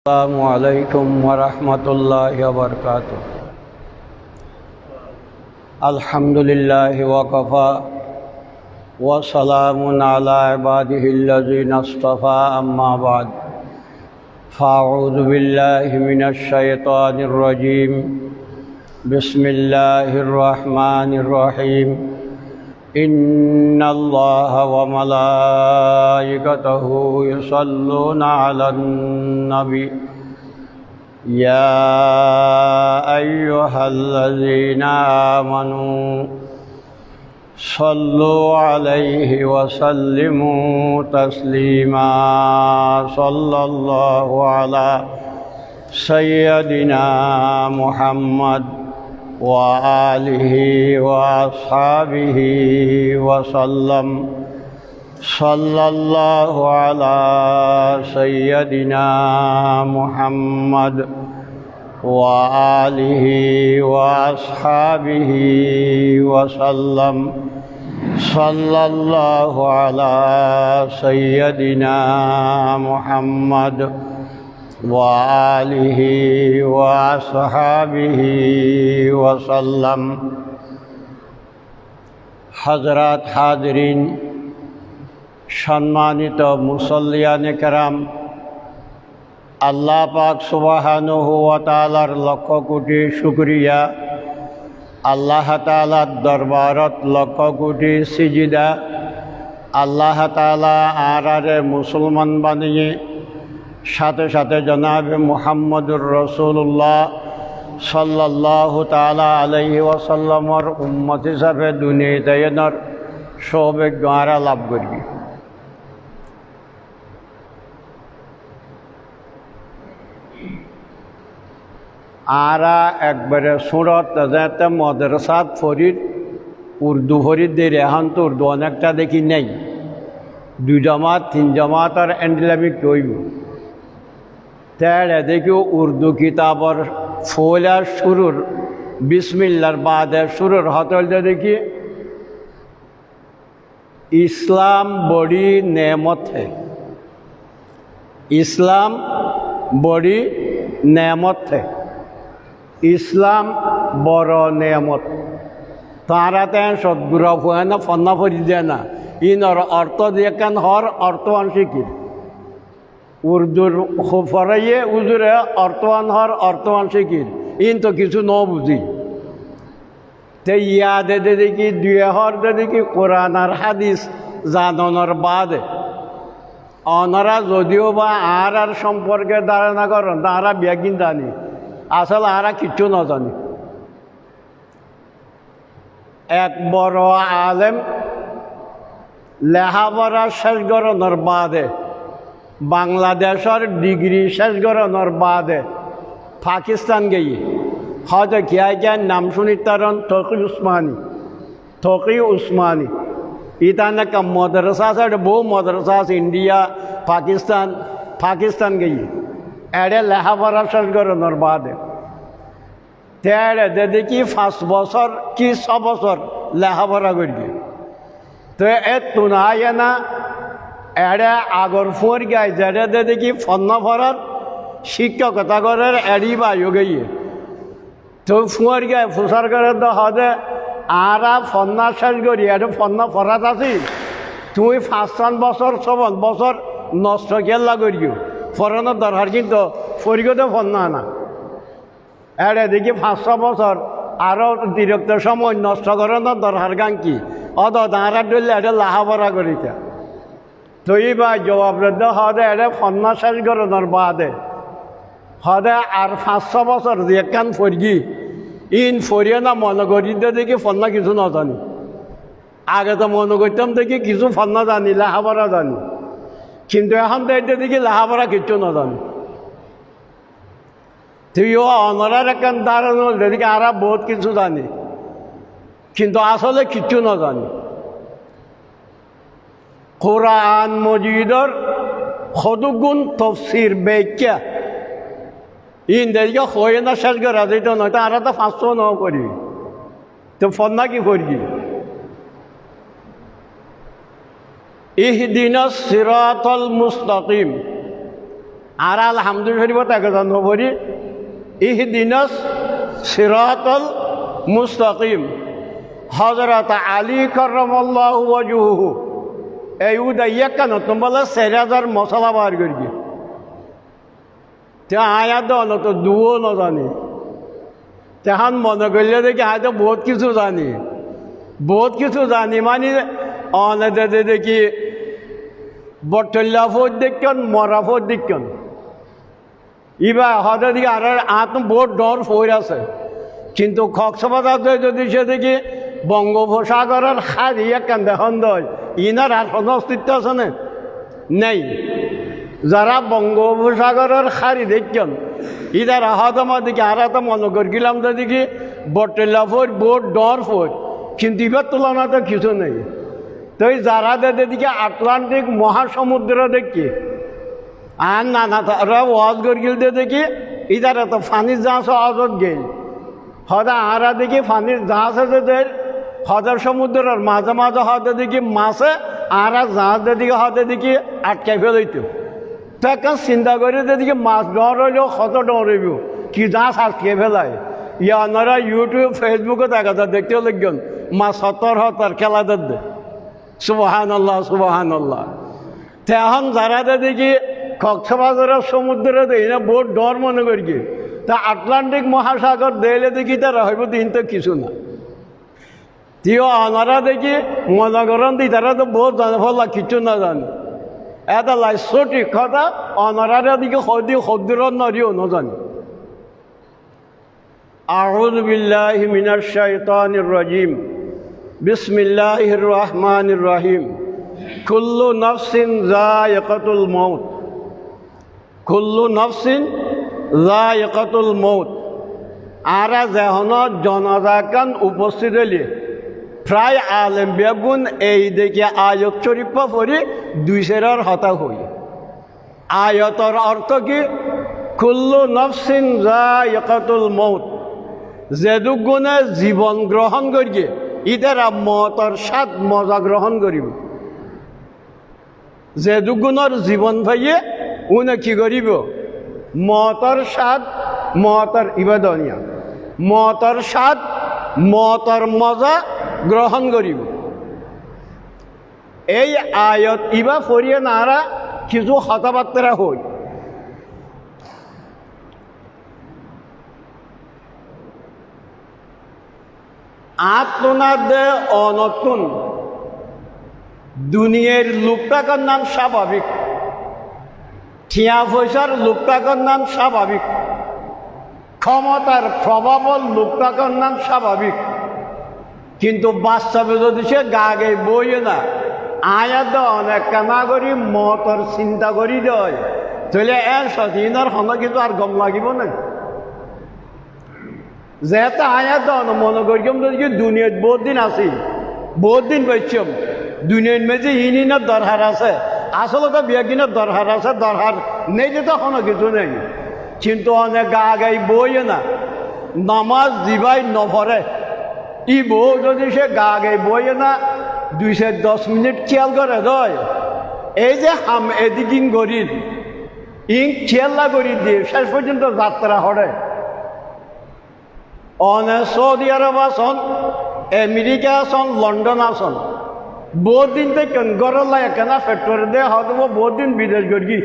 السلام عليكم ورحمة الله وبركاته. الحمد لله وكفى وسلام على عباده الذين اصطفى أما بعد فأعوذ بالله من الشيطان الرجيم بسم الله الرحمن الرحيم إن الله وملائكته يصلون على النبي يا أيها الذين آمنوا صلوا عليه وسلموا تسليما صلى الله على سيدنا محمد وآله وأصحابه وسلم صلى الله على سيدنا محمد وآله وأصحابه وسلم صلى الله على سيدنا محمد وآله وأصحابه وسلم. হযরত হাজরিন, সম্মানিত মুসল্লিয়ানে কেরাম, আল্লাহ পাক সুবহানাহু ওয়া তাআলার লক্ষ কোটি শুকরিয়া, আল্লাহ তাআলার দরবারত লক্ষ কোটি সিজদা। আল্লাহ তাআলা আরারে মুসলমান বানিয়ে সাথে সাথে জনাবে মুহাম্মদুর রাসূলুল্লাহ সাল্লাল্লাহু তাআলা আলাইহি ওয়াসাল্লামর উম্মত হিসাবে দুনিয়াতে এনার সৌভাগ্য আরা লাভ করবি। আরা একবারে সুরত যাতে মাদ্রাসাত ফরিদ উর্দু ফরিদ দিয়ে এখন তো উর্দু অনেকটা দেখি নেই, 2 জমাত 3 জমাত আর এন্ডলামিক কইব তেড়ে দেখি উর্দু কিতাবর ফোলার শুরুর বিসমিল্লার বাদে শুরুর হতলতে দেখি ইসলাম বড়ি নেমত है, ইসলাম বড়ি নেমত है, ইসলাম বড় নেমত। তাঁরা তেন সদ্গুরা ফুয়ে না ফন্না ফরি দেয় না, ইনর অর্থ দিয়ে কেন হর অর্থবান শিখি উর্দুর ফরাইয়ে উজুরে অর্থবান হর অর্থবান শিখির ইন তো কিছু ন বুঝি তে ইয়াদে দে দেখি 2 হর দে দেখি কোরআন আর হাদিস জাননের বাদে অনারা যদিও বা আর সম্পর্কে ধারণা করেন তারা ব্যাগিন জানি, আসলে আরা কিচ্ছু না জানি। এক বড় আলেম লেখাপড়া শেষ করানোর বাদে বাংলাদেশের ডিগ্রি শেষ করানোর বাদে পাকিস্তান গিয়ে হয়তো কে নাম শুনি তারন তকি উসমানী ইতানে কম মাদ্রাসা আছে, বহু মাদ্রাসা আছে ইন্ডিয়া পাকিস্তান গিয়ে এড়ে লেখাপড়া শেষ করানোর বাদে তেড়ে দেখি 5 বছর কি 6 বছর লেখাপড়া করি তো এ তুনায় না এড়ে আগর ফুয়ার গায়ে যেটা দেখি ফন্না ফরার শিক্ষকতা করার এড়ি বায়ু গিয়ে তো ফুয়ার গায়ে ফুসার করে তো হদে আরা ফন্না শেষ করি এটা ফন্না ফরাত আছি তুমি 5 বছর 6 বছর নষ্ট খেলা করিও ফরানোর দরকার কিন্তু ফরিগতে ফন্না না এড়ে দেখি 5 বছর আরও দীর্ঘ সময় নষ্ট করানোর দরকার গান কি অত দাঁড়া ডলে এটা লাহাপড়া করিতে তুই বা জবাব দে হদে এটা ফন্না শেষ করানোর বাদে হদে আর 500 বছর দিয়ে কান ফরগি ইন ফরিয়ে না মনে করিতে দেখি ফন্না কিছু না জানি, আগে তো মনে করতাম দেখি কিছু ফন্না জানি লেখাপড়া জানি, কিন্তু এখন তো এটা দেখি লেখাপড়া কিচ্ছু না জানি। তুইও অনরার একখান ধারণ দেখি আরা বহুত কিছু জানি কিন্তু আসলে কিচ্ছু না জানি। কোরআন মজিদর সদুগুণ তফসির ব্যাখ্যা ইন দেখি হয়ে না শেষ করা যেত নয় আর তো 500 ন করি তো ফন্না কি করবি। ইহদিনাস সিরাতাল মুস্তাকিম আর আলহামদুলিল্লাহ তাকে নবরি ইহদিনাস সিরাতাল মুস্তাকিম হযরত আলী কাররামাল্লাহু ওয়াজহুহু এই উদাইয়া কেন তোমরা 4000 মশলা বার করি তে আয়াত তো দুও ন জানি তেহান মনে করলে দেখি হয়তো বহুত কিছু জানি মানে অনেদে দেখি বটল্লা ফোর দেখন মরা ফোর দেখন ইবা হয়তো দেখি আর বহুত ডর ফোর আছে কিন্তু কক্সবাজার যদি সে দেখি বঙ্গোপসাগরের খারি একখান দেখন দয় ইনার আর কোনো অস্তিত্ব আছে না নেই যারা বঙ্গোপসাগরের খারি দেখছেন ইদার আহাদমা দেখি আর তো মনে করছিলাম তো দেখি বটলা ফোর বোট ডর ফোর কিন্তু এবার তুলনাতে কিছু নেই তো যারা দেখি আটলান্টিক মহাসমুদ্র দেখি আর নানা তারা ওয়াজ করছিল দেখি ইদার এত ফানির জাহাজ অজত গেল হদা আরা দেখি ফানির জাহাজ আছে হদার সমুদ্রের মাঝে মাঝে হদে দেখি মাছে আর জাহাজ দিকে হদে দেখি আটকাই ফেলইতো তো একটা চিন্তা করে দেখি মাছ ডর হইলেও কত ডর হইব কি জাহাজ আটকে ফেলায় ইয়ানারা ইউটিউব ফেসবুকে দেখা যায় দেখতে লাগবেন মাছ হতর খেলা দে সুবহানাল্লাহ সুবহানাল্লাহ এখন যারা দেখি কক্সবাজারের সমুদ্রে দেখি না বহুত ডর মনে করি তা আটলান্টিক মহাসাগর দেলে দেখি তারা হইব দিন তো কিছু না তিও আনারা দেখি মনে করেন দি তারা তো বহুত জানে ফলা কিছু না জানে এটা লাই সঠিক কথা অনারা দিকে শব্দর নরিও নজানে আউযু বিল্লাহি মিনাশ শাইতানির রাজিম বিসমিল্লাহির রহমানির রহিম কুল্লু নাফসিন যায়িকাতুল মাউত কুল্লু নাফসিন যায়িকাতুল মাউত আরা যেহন জনজাকান উপস্থিত হইলে প্রায় আলেম বেগুন এই দেখে আয়ত শরীফ পড়ি দুই সেরার হতা হই আয়তর অর্থ কি কুল্লু নাফসিন যায়িকাতুল মাউত যে দুগুণে জীবন গ্রহণ করিয়ে ইতারা মতর স্বাদ মজা গ্রহণ করিব যে দুগুণের জীবন ভাইয়ে উনি কি করিব মতর স্বাদ মতর ইবাদনিয়া মতর স্বাদ মতর মজা গ্রহণ করিব এই আয়ত ইবা ফরিয়ে নারা কিছু কথাবার্তা হই আত্মনাদে অনতুন দুনিয়ার লোকটাকার নাম স্বাভাবিক ঠিয়া পয়সার লোকটাকার নাম স্বাভাবিক ক্ষমতার প্রভাবল লোকটাকার নাম স্বাভাবিক কিন্তু বাস্তবে যদি সে গাগে বইয়ে না আয়াত অনেক কানা করি মতর চিন্তা করি দেয় তাহলে এর সদিনের হন কিন্তু আর গম লাগিব না যেহেতু আয়াত মনে করিম যদি দুনিয়াত বহুত দিন আছি বহুত দিন বৈছম দুনিয়ার মেঝে ইনিনের দরকার আছে আসলে তো বিয়াকিনের দরকার আছে দরকার নেই যে তো কোনো কিছু নেই কিন্তু অনেক গা গাই বইয়ে না নামাজ দিবাই নভরে ই বউ যদি সে গা গাই বইয়ে না 210 মিনিট খেয়াল করে দয় এই যে হাম এদিকিন গরিব ইং খেয়াল্লা করি দিয়ে শেষ পর্যন্ত যাত্রা হরে অনে সৌদি আরব আসন আমেরিকা আসন লন্ডন আসন বহুত দিন দেখেন গরলা একখানা ফ্যাক্টরি দিয়ে হয়তো বহুত দিন বিদেশ করি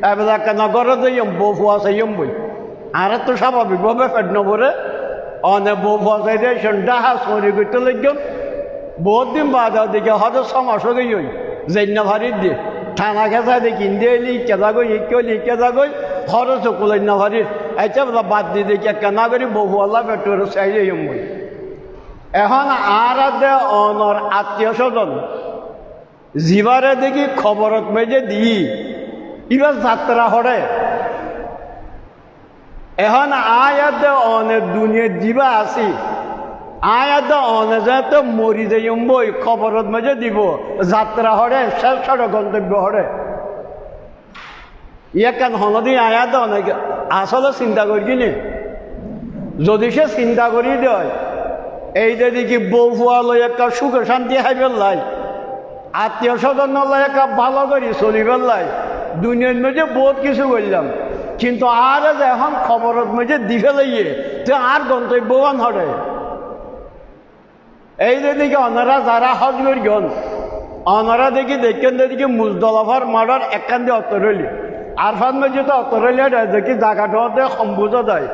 এবার একখানা গড়ে যাইম বউ ফুয়া চাইম বই আর তো স্বাভাবিকভাবে ফেট নপরে অনে বউ ফুয়া চাই দিয়ে ডাহা সরি করতে লাগম বহুত দিন বাদ দিকে হয়তো সমাসও গই জৈন্য ভারিত দিয়ে থানা খেঁচা দিয়ে কিনতে এলি কেদা গই ইকলি কেদা গই খরচ কুলাইন্য ভারিত আচ্ছা বলা বাদ দিয়ে দেখি কেনা করি বহু আল্লাহ পেট্রোল চাই যাইম বই এখন আর দে অনর আত্মীয় স্বজন জীবারে দেখি খবরত মেজে দি এবার যাত্রা হরে এখন আয়াত অনেক দুনিয়ার জীবা আছি আয়াত অনে যাতে মরি যাইম বই খবরত মেজে দিব যাত্রা হরে শেষ গন্তব্য হরে ইয়াকান হনদি আয়াত অনেক আসলে চিন্তা করি কিনে যদি সে চিন্তা করি দেয় এই যে দেখি বউ ফুয়া লই একটা সুখে শান্তি হাইবেল লাই আত্মীয় স্বজন লই একটা ভালো করি চলিবেল লাই দুনিয়ার মধ্যে বহুত কিছু করলাম, কিন্তু আর এখন খবরের মধ্যে দিকে লইয়ে তো আর গন্তব্যবান হরে। এই যে দেখি অনারা যারা হজ করিগন অনারা দেখি দেখেন দেখি মুজদলফার মাঠের একখান দিয়ে অতরলি আরফান মসজিদ অতরলি দেখি জায়গাটা সম্বুজা দেয়,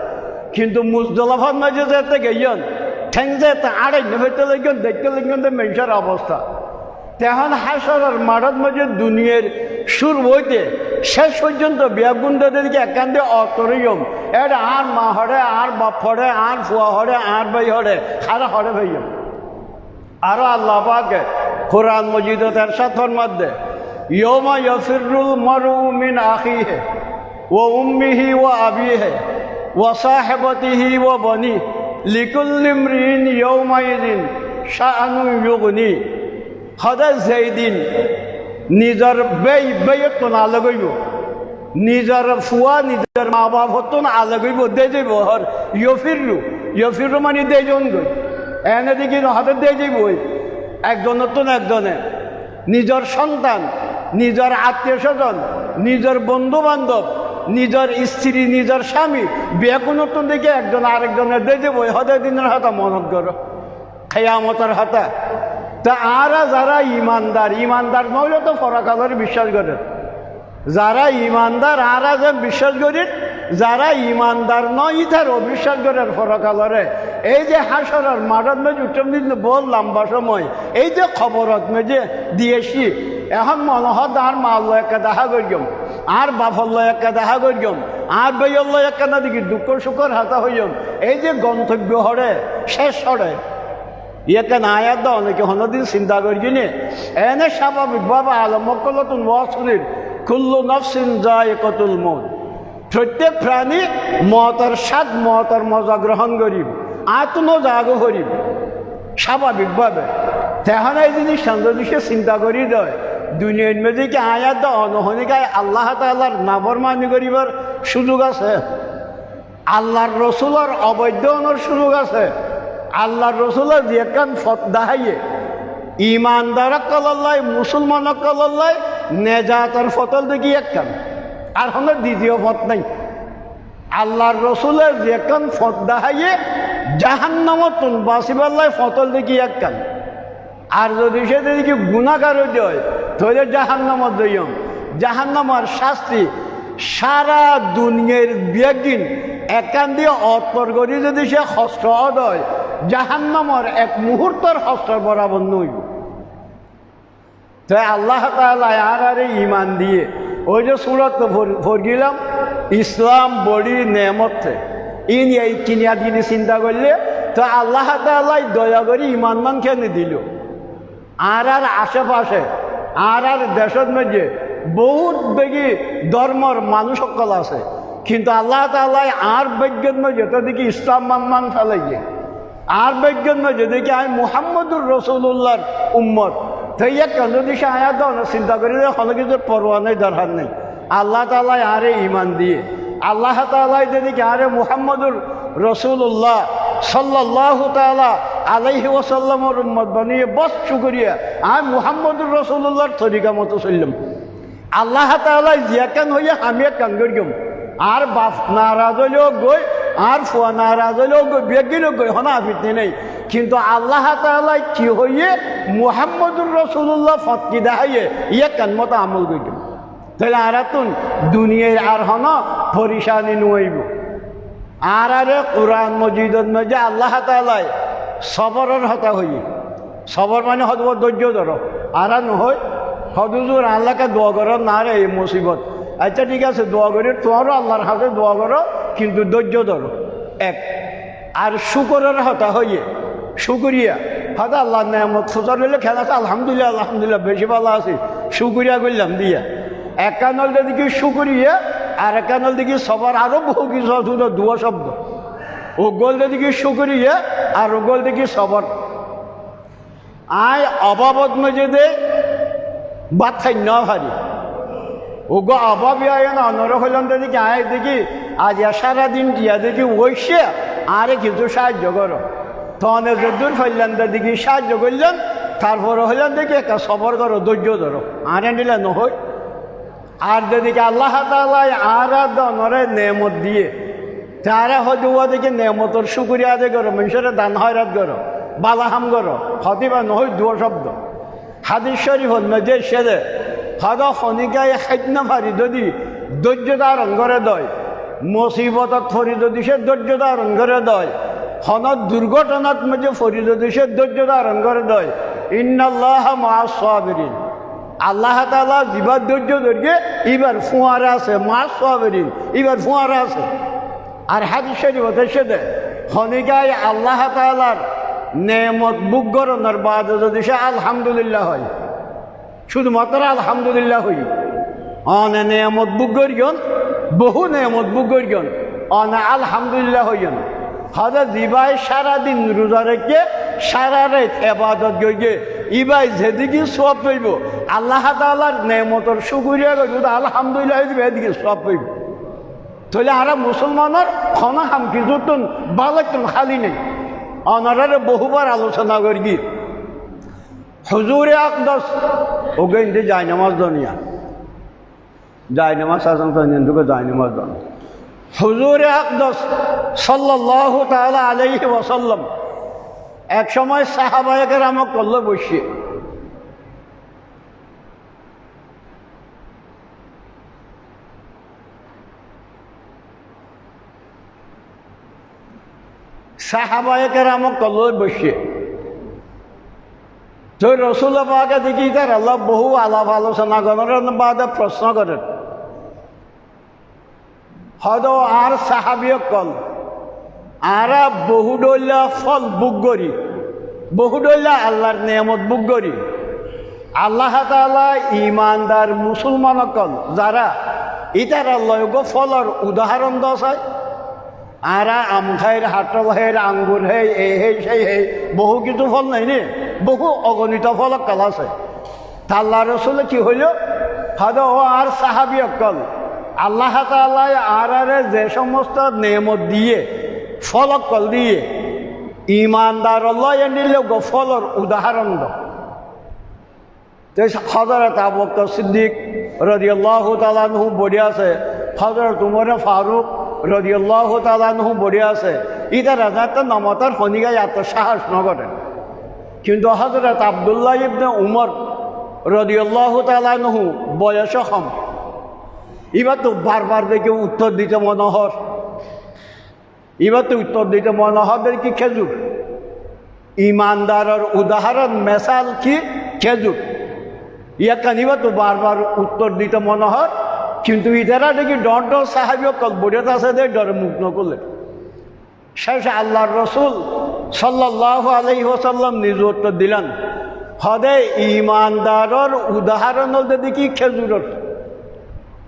কিন্তু মুজদলফার মাঝে যেতে গেইন ঠেং যে আড়াই নেফেতে লাগেন দেখতে লাগেন তো মেনসার অবস্থা। তখন হাসরের মাঠের মধ্যে দুনিয়ার সুর বইতে শেষ পর্যন্ত বিয়াগুন্ডাদেরকে একান দিয়ে অতরিয়ম এটা আর মা হরে আর বাপ হরে আর ফুয়া হরে আর ভাই হরে আর হরে ভাইয়ম। আরো আল্লাহ পাকে কোরআন মজিদত এরশাদ ফরমাতে ইয়মা ইয়াফিরুল মারউ মিন আখিহি ওয়া উম্মিহি ওয়া আবিহি ওয়া সাহিবাতিহি ওয়া বানি লিকুল্লি ইমরিন ইয়াউমাইযিন শাআনু ইউগনি। সদায় যেদিন নিজের বেয়তো না লগাইব, নিজের ফুয়া নিজের মা বাপতো না লগাইব দে যাইব হর ইয়ফিরু মানে দেজন গই এনে দেখি হাতে দিয়ে যাইবই একজনের তো একজনে নিজের সন্তান নিজের আত্মীয় স্বজন নিজের বন্ধু বান্ধব নিজের স্ত্রী নিজের স্বামী বিয়ে কোনো তো দেখে একজন আরেকজনের দিয়ে যাবই হদায় দিনের হাতা মনত করো খেয়ামতের হাতা। তা আরা যারা ইমানদার নইলে তো ফরাকালের বিশ্বাস করে, যারা ইমানদার আরা যে বিশ্বাস করি, যারা ইমানদার নয় তার অবিশ্বাস করে ফরাকালরে। এই যে হাসরের মাঠের মেঝে উত্তম দিন বল লম্বা সময় এই যে খবরত মেঝে দিয়েছি এখন মনে হয় আর মা আল্লাহ একটা দেখা করিম আর বাফল্য একটা দেখা করিম আর বইল্য একটা না দেখি দুঃখ সুখর হাতা হইম। এই যে গন্তব্য হরে শেষ হরে ইয়াকে না আয়াত দাও অনেকে হনদিন চিন্তা করি কিনে এনে স্বাভাবিকভাবে আলমকলতুন ওয়াসুরির কুল্লু নফসিন যায়িকাতুল মউত। প্রত্যেক প্রাণী মতের স্বাদ মতের মজা গ্রহণ করিব আত্ম জাগ করিব স্বাভাবিকভাবে। তখন এই জিনিস সন্দেশে চিন্তা করি দেয় দুনিয়ার মধ্যে কি আয়াত দাও অনহনিকায় আল্লাহ তাআলার নাফরমানি করিবার সুযোগ আছে, আল্লাহর রসুলের অবৈধ হওয়ার সুযোগ আছে। আল্লাহর রসুলের যে কান ফত দেখাইয়ে ইমানদারক কল্লাই মুসলমানক কল্লাই নেজাতের ফতল দেখি একখান আর হলো দ্বিতীয় পথ নাই। আল্লাহর রসুলের যে কান ফত দেখাইয়ে জাহান্নামতুন বাসিবাল্লাই ফতল দেখি একখান আর যদি সে দেখি গুণাগার দেয় তাহলে জাহান্নামত দইম। জাহান্নামার শাস্তি সারা দুনিয়ার বিয়াগিন একান দিয়ে অর্পর করি যদি সে হস্ত হয় জাহান্নামর এক মুহূর্তের হস্তর বরাবর নই। তাই আল্লাহ তাআলা আর ইমান দিয়ে ওই যে সুরত ভরগিলাম ইসলাম বড়ি নেমতে ইন এই কিনিয়া দিনে চিন্তা করলে তো আল্লাহ তাআলা দয়া করে ইমান মান খেয়ে দিল। আর আশেপাশে আর দেশের মধ্যে বহুত বেগি ধর্মর মানুষ সকল আছে, কিন্তু আল্লাহ তাআলা আর বৈজ্ঞান যেটা দেখি ইসলাম মান ফেলাইয়ে আর বৈজ্ঞান দেখি আমি মুহাম্মদুর রসুল্লাহর উম্মত তাই কেন দিশে আয়াত চিন্তা করি কোনো কিছু পরোয়া নেই দরকার নেই। আল্লাহ তাআলা আরে ইমান দিয়ে আল্লাহ তাআলা দেখি আরে মুহাম্মদুর রসুল্লাহ সাল্লাল্লাহু তাআলা আলাইহি ওয়াসাল্লামের উম্মত বানিয়ে বস শুকরিয়া আমি মুহাম্মদুর রসুল্লাহর তরিকা মতো চললাম। আল্লাহ তাআলা জিয়াকান হইয়া আমি কান করিম আর বাপ নারাজ হইলেও গই আর ফুয়া নারাজ হইলেও গই বেগিলেও গই হনা আফিতে নেই, কিন্তু আল্লাহ তাআলা কি হইয়ে মুহাম্মদুর রসুল্লাহ ফতকি দেখাইয়ে ইয়ে কান মতো আমল করিম। তাহলে আর তুন দুনিয়ায় আর হন পরিশানি নইব। আর আরে কোরআন মজিদত মধ্যে আল্লাহ তাআলা সবরের হতা হইয়ে সবর মানে হতব ধৈর্য ধরো আর নহয় হদুজুর আল্লাহকে দোয়া করো না রে এই মুসিবত। আচ্ছা ঠিক আছে দোয়া করি তোমারও আল্লাহর হাতে দোয়া করো কিন্তু ধৈর্য ধরো এক। আর শুকরের হতা হইয়ে শুকরিয়া হয়তো আল্লাহ নেয়ামত ফুচার হইলে খেলা আছে আলহামদুলিল্লাহ আলহামদুলিল্লাহ বেশি ভালো আছি শুকরিয়া করলাম দিয়া এক কানল দেখি শুকরিয়া আর এক কানল দেখি সবার আরও বহু কিছু শুধু দুয়া শব্দ ও গোল দেখি শুকরিয়া আর ও গোল দেখি সবার আয় অভাবত মজে দে বাদ খাই ন ভারি ও গো অভাবী আয় না অনর হইলাম দেখি আয় দেখি আজ সারাদিন দিয়া দেখি ওইসে আরে কিছু সাহায্য করো তখন যদুর ফেললেন দেখি সাহায্য করলেন তারপরে হইলেন দেখি একটা সবর করো ধৈর্য ধরো আরে নিলে নহয় আর যেদিকে আল্লাহ তাআলা আরাধনরে নেমত দিয়ে তারা হয়তো ওদিকে নেমতর শুকুরিয়া আদায় করো, মানুষের দান হয়রাত করো, বালাহাম করো, হতিবা নহয় দুয়া শব্দ হাদিস শরীফ হল না যে সেদে হদ শনিকায় খাদ্য ফারি যদি ধৈর্য ধারণ করে দয়, মুসিবতত ফরি যদি সে ধৈর্য ধারণ করে দয়, হনত দুর্ঘটনাত মাঝে ফরি যদি সে ধৈর্য ধারণ করে দয়, ইন্নাল্লাহা মা'আস সাবিরিন, আল্লাহ তাআলা জিবার ধৈর্য ধরে এবার ফুয়ারা আছে, মা'আস সাবিরিন এবার ফুয়ারা আছে। আর হাদিস শরীফ হতে সেদে শনিকায় আল্লাহ তাআলার নেমত বুক গরনের বাদ যদি সে আলহামদুলিল্লাহ হয়, শুধুমাত্র আলহামদুলিল্লাহ হই, অনে নেমত বুক গরিয়ন, বহু নেমত বুক গরিয়ন, অনে আলহামদুলিল্লাহ হইয়ন। হয়তো দিবাই সারাদিন রোজা রেখে সারা রাত এবাদত গিয়ে ইবাই যেদিকে সব পাইব আল্লাহ তাআলার নেমতর শুকরিয়া করব, আলহামদুলিল্লাহ দিবে এদিকে সব পাইব। তাহলে আর মুসলমানের খনা হাম কিছু তো বালাইতুন খালি নেই। অনারে বহুবার আলোচনা করি হুজুরে আকদাস ওকে ইন্দে যায় নামাজ দুনিয়া যায় নামাজ শাসন করেন যায় নামাজ দন হুজুরে আকদাস সাল্লাল্লাহু তাআলা আলাইহি ওয়াসাল্লাম এক সময় সাহাবায়ে কেরাম করলো বসে সাহাবায়ে কেরাম করলো বসে তো রসুল পাকে দেখি তার আল্লাহ বহু আলাপ আলোচনা করেন বাদে প্রশ্ন করেন হয়তো আর সাহাবিয় কল আর বহুডল্লা ফল বুক করি বহুডল্লা আল্লাহর নিয়ামত বুক করি আল্লাহ তাআলা ইমানদার মুসলমান কল যারা ইতার আল্লাহ ফলর উদাহরণ দশায় আর আম খাইর হাটল হের আঙ্গুর হে এই হে সেই হে বহু কিছু ফল নাই নে বহু অগণিত ফল কাল আছে। আল্লাহ রসুল কি হইল হয়তো ও আর সাহাবি অকল আল্লাহ তাআলা আর যে সমস্ত নেমত দিয়ে ফল কল দিয়ে ইমানদার নিলে ফলর উদাহরণ হযরত আবু বকর সিদ্দিক রাদিয়াল্লাহু তাআলা আনহু বডি আছে, হযরত উমর ফারুক রাদিয়াল্লাহু তাআলা আনহু বডি আছে। ইটা রাজাত নমতার হনিগায় এত সাহস নগরেন, কিন্তু হযরত আব্দুল্লাহ ইবনে উমর রাদিয়াল্লাহু তাআলা আনহু বয়স কম, এবার তো বারবার দেখে উত্তর দিতে মনোহর, এবার তো উত্তর দিতে মনোহর কি খেজুর ইমানদারের উদাহরণ মেসাল কি খেজুর ইয়াকান এবার তো বারবার উত্তর দিতে মনোহর, কিন্তু ইতারা দেখি ডর ডর সাহাবি কল বড়িয়াত আছে দেখ ডরে মুখ নকরলেন। শেষে আল্লাহর রসুল সাল্লাল্লাহু আলাইহি ওয়াসাল্লাম নিজ উত্তর দিলেন হদে ইমানদারের উদাহরণ হতে দেখি খেজুরের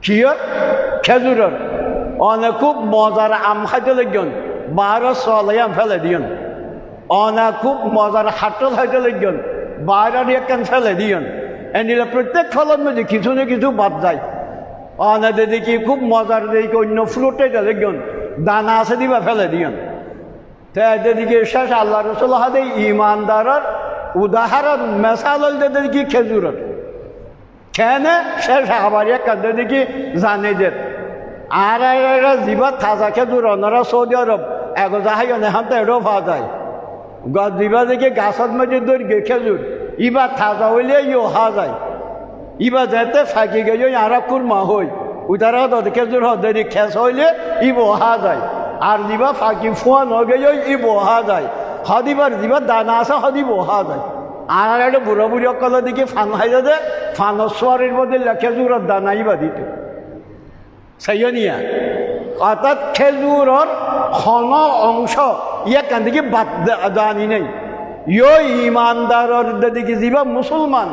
কিয়র খেজুরের অনেক খুব মজার আম খাইতে লাগছেন 12 আম ফেলে দিয়েন, অনেক খুব মজার হাটল খাইতে লাগছেন 12 একখান ফেলে দিয়েন, এনিলে প্রত্যেক ফলের মধ্যে কিছু না কিছু বাদ যায়। অনেকে দেখি খুব মজার দেখি অন্য ফ্রুটে দেখবেন দানা আছে দিবা ফেলে দিয়েন। তাই দিকে শেষ আল্লাহ রসুল হাতে ইমানদারের উদাহরণ মেসাল দেখি খেজুরের খেয়ে শেষ আবার এক দেখি জানে যে আর জিবা তাজা খেজুর ওনারা সৌদি আরব এগো যাহাই এখন তো এটাও পাওয়া যায় জিবা দেখি গাছের মধ্যে দৈর্ঘ্য খেজুর ইবার তাজা হইলে ইও হওয়া যায়, ইবা যেতে ফাঁকি গেলে আর কুরমা হই উতারা খেজুর হদি খেস হইলে ই বহা যায়, আর দিবা ফাঁকি ফুয়া নগেলে ই বহা যায়, হদিবার দিবা দানা আছে হদি বহা যায়। আর একটা বুড়ো বুড়ি অকলে দেখি ফান খাই যাতে ফানস্বরের মধ্যে খেজুরের দানা ইবা দিত সেই নিয়া অর্থাৎ খেজুরের ঘন অংশ ইয়াকান দেখি বাদ জানি নেই ইয় ইমানদারের দেখি যিবা মুসলমান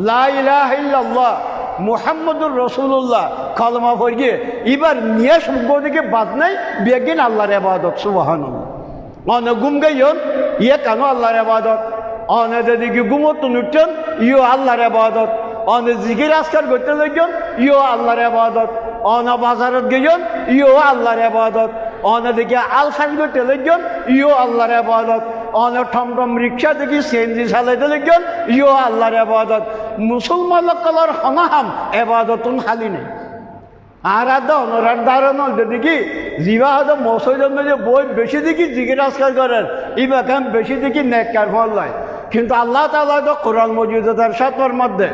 লা ইলাহা ইল্লাল্লাহ মুহাম্মদুর রাসূলুল্লাহ কলমা পড়িয়ে এবার নিয়ে সম্পর্কে বাদ নাই বেগিন আল্লাহর ইবাদত সুবহানাল্লাহ অনে গুম গাইন ইয়ে কেন আল্লাহর ইবাদত, অনে দেখি গুমত নুটন ইও আল্লাহর ইবাদত, অনে জিকির আজকার করতে লাগেন ইও আল্লাহর ইবাদত, অনে বাজারত গেন ইও আল্লাহর ইবাদত, অনে দেখি আলখান করতে লাগেন ইও আল্লাহর ইবাদত, অনে টমটম রিক্সা দেখি সিএনজি চালাইতে লাগেন ইও আল্লাহর ইবাদত। মুসলমান কলর হনাহাম এবাদতুন হালি নেই আর অনরার ধারণ দেখি জিবা হয়তো মসজিদের মধ্যে বই বেশি দেখি জিকির আজকার করেন ইবা কেন বেশি দেখি নেককার ফল লয় কিন্তু আল্লাহ তাআলা তো কোরআন মজিদের সাতর মধ্যে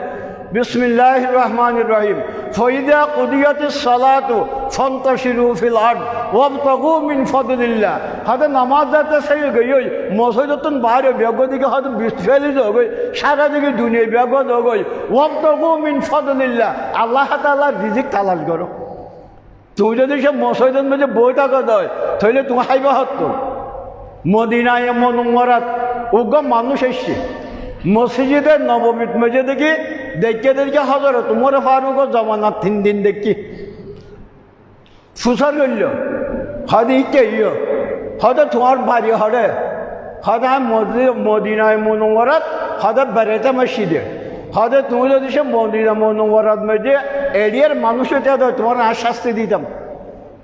বিসমিল্লাহির রহমানির রহিম ফাইদা কুদিয়াতিস সালাতু ফান্তাশিরু ফিল আরদ ওয়াবতাগু মিন ফাদলিল্লাহ হয়তো নামাজ যাতে সেই গই মসজিদতন বাইরে বেগ দিকে হয়তো ফেলি গই সারা দিকে দুনিয়া বেগ গই ওয়াবতাগু মিন ফাদলিল্লাহ আল্লাহ তাআলার রিজিক তালাশ করো তুই যদি সে মসজিদের মধ্যে বই টাকা দেয় তাহলে তুমি খাইবা হতো মদিনায় মুনাওয়ারাত ওগো মানুষ এসছে মসজিদের নববীত মেজে দেখি দেখে হজরত তোমার ফারুক জমানার 3 দিন দেখি ফুসার করল হয়তো ইকে হয়তো তোমার বাড়ি হরে হয়তো মদিনায় মুনাওয়ারাত হয়তো বেড়াতে মসজিদে হয়তো তুমি যদি সে মদিনা মুনাওয়ারাত মেজে এরিয়ার মানুষ এটা তোমার আর শাস্তি দিতাম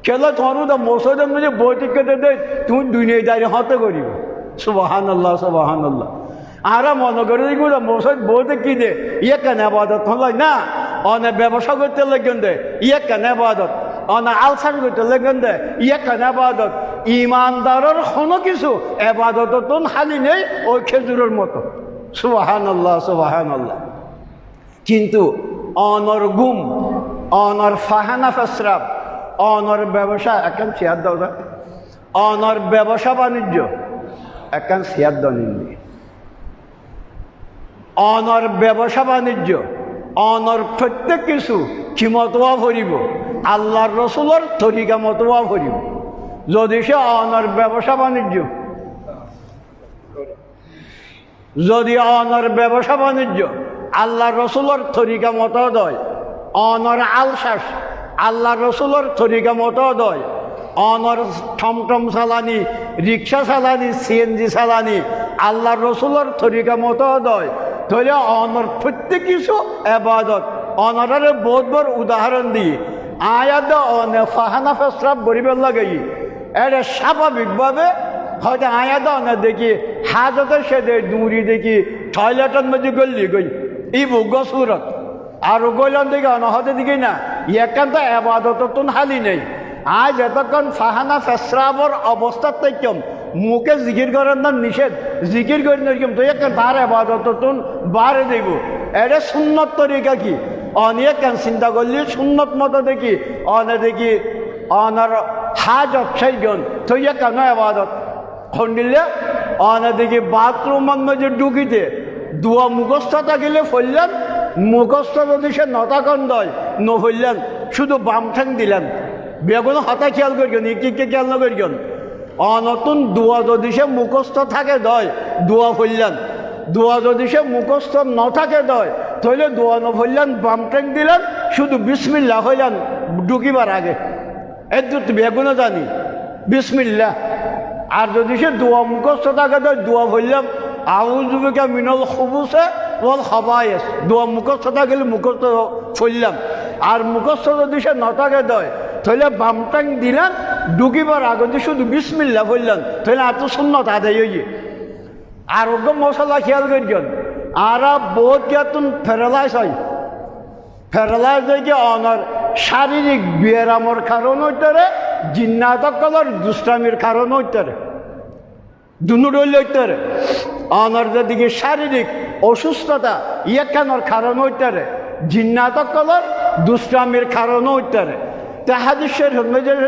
কেন তোমার তো মসজিদের মধ্যে বই টিকে দেয় তুমি দুনিয়ায় দাঁড়িয়ে হতে করিব সুবহানাল্লাহ সুবহানাল্লাহ আর মনে করে দেখব মসজিদ বইতে কি দে ইয়ে কেন আবাদত হল না অনেক ব্যবসা করতে লাগেন দে ইয়ে কেন আবাদত অনেক আলসান করতে লাগেন দে ইয়ে কেন আবাদত ইমানদারের কোনো কিছু আবাদত তো খালি নেই ওই খেজুরের মতো সুবহানাল্লাহ সুবহানাল্লাহ কিন্তু অনর গুম অনর ফাহানা ফসরাব অনর ব্যবসা এখন শেয়ার দাও না অনর ব্যবসা বাণিজ্য এখন শেয়ার দাও নিন্দি অনর ব্যবসা বাণিজ্য অনর প্রত্যেক কিছু কি মতোয়া ভরিব আল্লাহর রসুলের তরিকা মতোয়া ভরিব যদি সে অনর ব্যবসা বাণিজ্য যদি অনর ব্যবসা বাণিজ্য আল্লাহর রসুলের তরিকা মতো দয় অনর আলসাস আল্লাহর রসুলের তরিকা মতো দয় অনর টমটম চালানি রিক্সা চালানি সিএনজি চালানি আল্লাহর রসুলের তরিকা মতো দয় তাহলে অনর প্রত্যেক কিছু এবাদত অনরের বহুত বড় উদাহরণ দিই আয়াত অনে ফাহানা ফসরাব গরিবের লাগে এটা স্বাভাবিকভাবে হয়তো আয়াত অনে দেখি হাজতে সে দূরি দেখি টয়লেটের মধ্যে গলি গই ই বুগ সুরত আর গইলাম দেখি অনহতে দেখি না একান্ত এবাদত তুন হালি নেই আজ এতক্ষণ ফাহানা ফেসরাবর অবস্থা থেকে মুখে জিকির করার না নিষেধ জিকির করি না তো একটা তার আবাদত তুন বাড়ে দেব এটা সুন্নত তরিকা কি অনেক কেন চিন্তা করলি সুন্নত মতো দেখি অনে দেখি অনার হাজত সেইজন তো কেন আবাদত খন্ডিলে অনে দেখি বাথরুমের মধ্যে ঢুকিতে দুয়া মুখস্থ থাকিলে ফললেন মুখস্থ যদি সে নতাকন দয় নহইলেন শুধু বাম ঠ্যাং দিলেন বেগুন হতা খেয়াল করিবেন ইকে খেয়াল না করিবেন অনতুন দুয়া যদি সে মুখস্থ থাকে দয় দুয়া ফললেন দুয়া যদি সে মুখস্থ ন থাকে দয় তাহলে দুয়া ন ফললেন বাম ঠ্যাং দিলেন শুধু বিসমিল্লাহ হইলেন ঢুকিবার আগে এর বেগুনও জানি বিসমিল্লাহ আর যদি সে দুয়া মুখস্থ থাকে দয় দুয়া ফললাম আউযুবিকা মিনাল খুবুসে ওয়াল খাবায়েস দুয়া মুখস্থ থাকলে মুখস্থ ফললাম আর মুখস্থ যদি সে ন থাকে দয় তাহলে বাম টাং দিলেন ঢুকিবার আগে শুধু বিসমিল্লাহ বললেন তাহলে আর তো সুন্নত আদায় হইয়ে আর ওরকম মশলা খেয়াল করছেন আর বহুত গিয়াতুন প্যারালাইজ হয় প্যারালাইজ হয়ে গিয়ে অনার শারীরিক ব্যায়ামের কারণ হইতে জিন্নাতকলের দুষ্টামির কারণ হইতে দুনুর হইতে অনার যেদিকে শারীরিক অসুস্থতা কেনর কারণ হইতে জিন্নাতকলের দুষ্টামির কারণ হইতে হাদিসের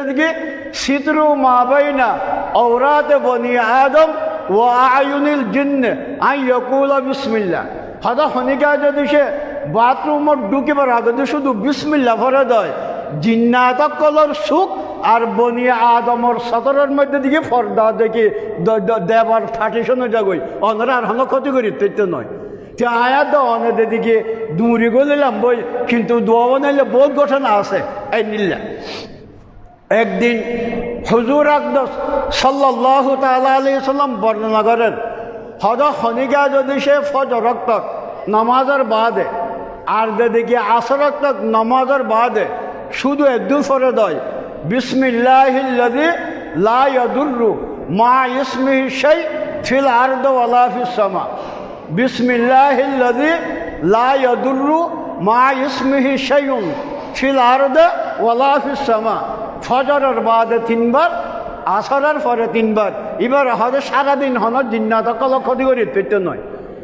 দিকে সিতরু মা বাইনা আওরাত বনি আদম ও আয়ুনিল জিন্নে আই ইয়াকুলা বিসমিল্লাহ হদা হনিকা যদি সে বাথরুমত ঢুকিবার আগে শুধু বিসমিল্লাহ ভরে দেয় জিন্নাতকলের সুখ আর বনি আদমর সতরের মধ্যে দিকে ফর্দা দেখি দেবার ফাটিশন যাগই অনরা আর হন ক্ষতি করি তো নয় তে আয়াত অনেদের দিকে দূরে গেলাম বই কিন্তু দোয়া বানাইলে বহুত ঘটনা আছে এই নিল্লা একদিন হুজুর আকদস সাল্লাল্লাহু তাআলা আলাইহি সাল্লাম বর্ণনা করেন হদ খনিকা যদি সে ফজর রক্ত নামাজের বাদে আর যদি আসর রক্ত নামাজের বাদে শুধু একদু ফরে দেয় বিসমিল্লাহিল্লাযী লা ইয়াদুররু মা ইসমিহি শাই ফিল আরদি ওয়ালা ফিস সামা বিসমিল্লাহিল্লাযী লা ইয়াদুররু মা ইসমিহি শাইউন ফিল আরদি ওয়ালা ফিস সামা। ফজরের বাদে 3 বার, আসরের পরে 3 বার। এবার হয়তো সারাদিন হন জিন্নাত কল ক্ষতি করি পেতে নয়।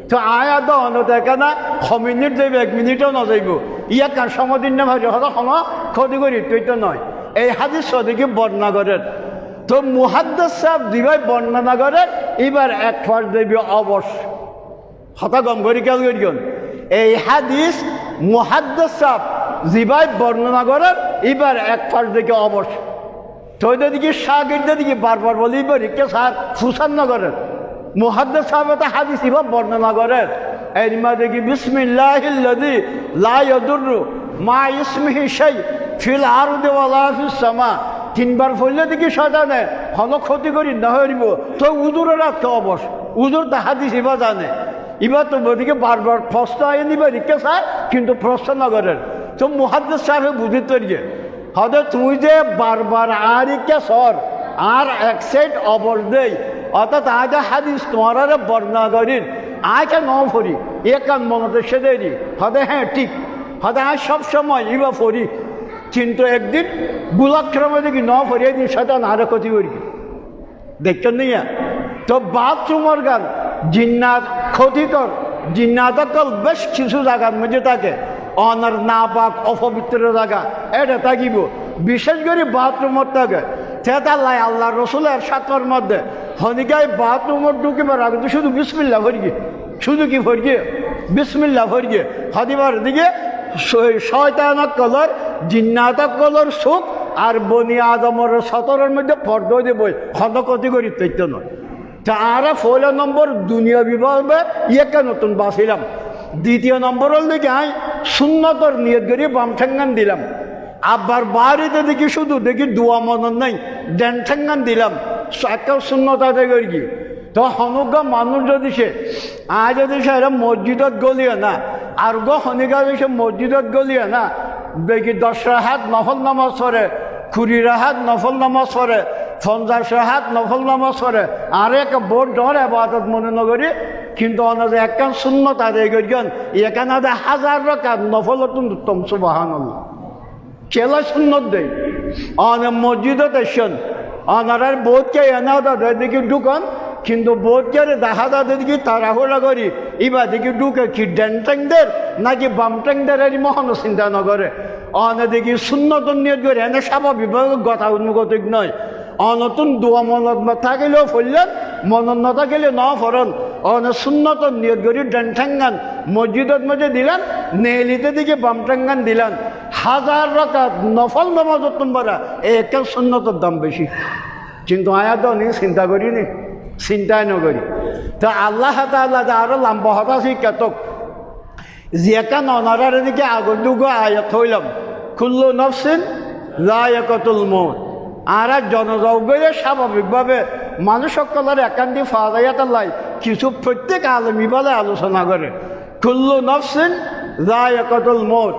তো আয়াত অনতে না 6 মিনিট যাইব, 1 মিনিটও নযাইব, ইয়া কার সমদিন না ভাই হয়তো হন ক্ষতি করি পেতে নয়। এই হাদিস সদিকে বর্ণনা করেন। তো মুহাদ্দিস সাহেব দিবাই বর্ণনা করেন, এবার এক ফার দেবী অবশ্য হতা গম করি কেউ করিগন। এই হাদিস মুহাদ্দিস সাহেব জিবাই বর্ণনা করেন, এবার এক ফার দেখে অবশ্য। তো দিকে শাগিরদের দিকে বারবার বলি এবার কে স্যার ফুসান না করেন। মুহাদ্দিস সাহেব তো হাদিস ইভাবে বর্ণনা করেন, এর মধ্যে কি বিসমিল্লাহিল্লাযী লা ইয়াদুররু মা ইসমিহি শাই ফিল আরদি ওয়ালা ফিস সামা। 3 বার পড়লে দেখি শয়তানে হন ক্ষতি করি না হইব। তো উজুরে রাখতে অবশ্য, উজুর তো হাদিস ইবা জানে। এবার তো ওদিকে বারবার প্রশ্ন আয় নিবার কে স্যার, কিন্তু প্রশ্ন না করেন। তো মুহাদ্দিস সাহেব বুঝিত গিয়ে হয়তো তুই যে বারবার আর কে সর আর এক সাইড অবর দেই, অর্থাৎ আজ হাদিস তোমার বর্ণনা করিন আয়কে ন ফরি এ কান মনতে সেদেরি হয়তো হ্যাঁ ঠিক হয়তো আজ সবসময় ইবা ফরি, কিন্তু একদিন গুলাক্রমে দেখি ন ফরি একদিন সেটা আরো ক্ষতি করি দেখছেন নিয়া। তো বাথরুমের গান জিন্নাত ক্ষতিকর, জিন্নাতকল বেশ কিছু জায়গার মধ্যে থাকে অনার না পাক অপবিত্র জায়গা এটা থাকিব, বিশেষ করে বাথরুমের থাকে। তেতাল্লাই আল্লাহ রসুলের সাতর মধ্যে হনিকায় বাথরুমের ঢুকিবার আগে তো শুধু বিসমিল্লাহ ভরিয়ে, শুধু কি ভরিয়ে বিসমিল্লাহ ভরিয়ে হদিবার দিকে শয়তানক কলর জিন্নাতক কলর সুখ আর বনি আদমর সতরের মধ্যে পর্দ দেবই হত ক্ষতি করি তৈত্য নয়। তা আর 4 নম্বর দুনিয়া বিভাগে ইয়েকে নতুন বাঁচিলাম। 2 নম্বরের দিকে আই সুন্নতর নিয়ত করি বাম ঠেঙ্গান দিলাম। আবার বাড়িতে দেখি শুধু দেখি দোয়া মনন নাই ড্যান ঠেঙ্গান দিলাম, একটা শূন্যতাতে করি কি। তো হনুকা মানুষ যদি সে আজ যদি সে এরা মসজিদত গলিয়ে না আর গো হনিকা যদি সে মসজিদত গলিয়ে না দেখি 10 রাহাত নফল নামাজ পড়ে, 20 রাহাত নফল নামাজ পড়ে, 50 রাহাত নফল নামাজ পড়ে, আর এক বোর্ড ধরে আবাদত মনে নগরী, কিন্তু অনাদের একখান শূন্যত আদায় করিগন এখানে 1000 রাকাত নফলতুন উত্তম সুবহানাল্লাহ চেলা সুন্নত দেয়। অন মসজিদত এসন অনার বোধকে এনা দাদা দেখি ঢুকন, কিন্তু বোধকে দেখা দাদা দেখি তাড়াহুড়া করি এবার দেখি ঢুকে কি ড্যান ট্যাংদের নাকি বাম ট্যাংদের এই মহান চিন্তা নকরে। অনে দেখি শূন্যত নিয়ত করে এনে স্বাভাবিকভাবে কথা উন্মুগত নয়। অনতুন দোয়া মনত থাকিলেও ফললেন, মনত নাথাকিলে ন ফরন অনে শূন্যত নিয়ত করি ড্যান ঠ্যাঙ্গান মসজিদত মধ্যে দিলেন, নেলিতে দিকে বাম ঠ্যাঙ্গান দিলেন। 1000 রাকাত নফল নামাজত তোমরা একটা সুন্নতর দাম বেশি, কিন্তু আয়াত নি চিন্তা করিনি, চিন্তাই নকরি। তো আল্লাহ তাআলা আরো লম্বা হতা শিক্ষাতক যেখান অনারার দিকে আগন্তুক আয়াত হইলাম কুল্লু নফসিন যায়িকাতুল মউত। আর জনজৌগরে স্বাভাবিকভাবে মানুষ সকলের একান্তি ফাদায়াতাল্লাই কিছু প্রত্যেক আলমী বলে আলোচনা করে কুল্লু নফসিন যায়িকাতুল মউত।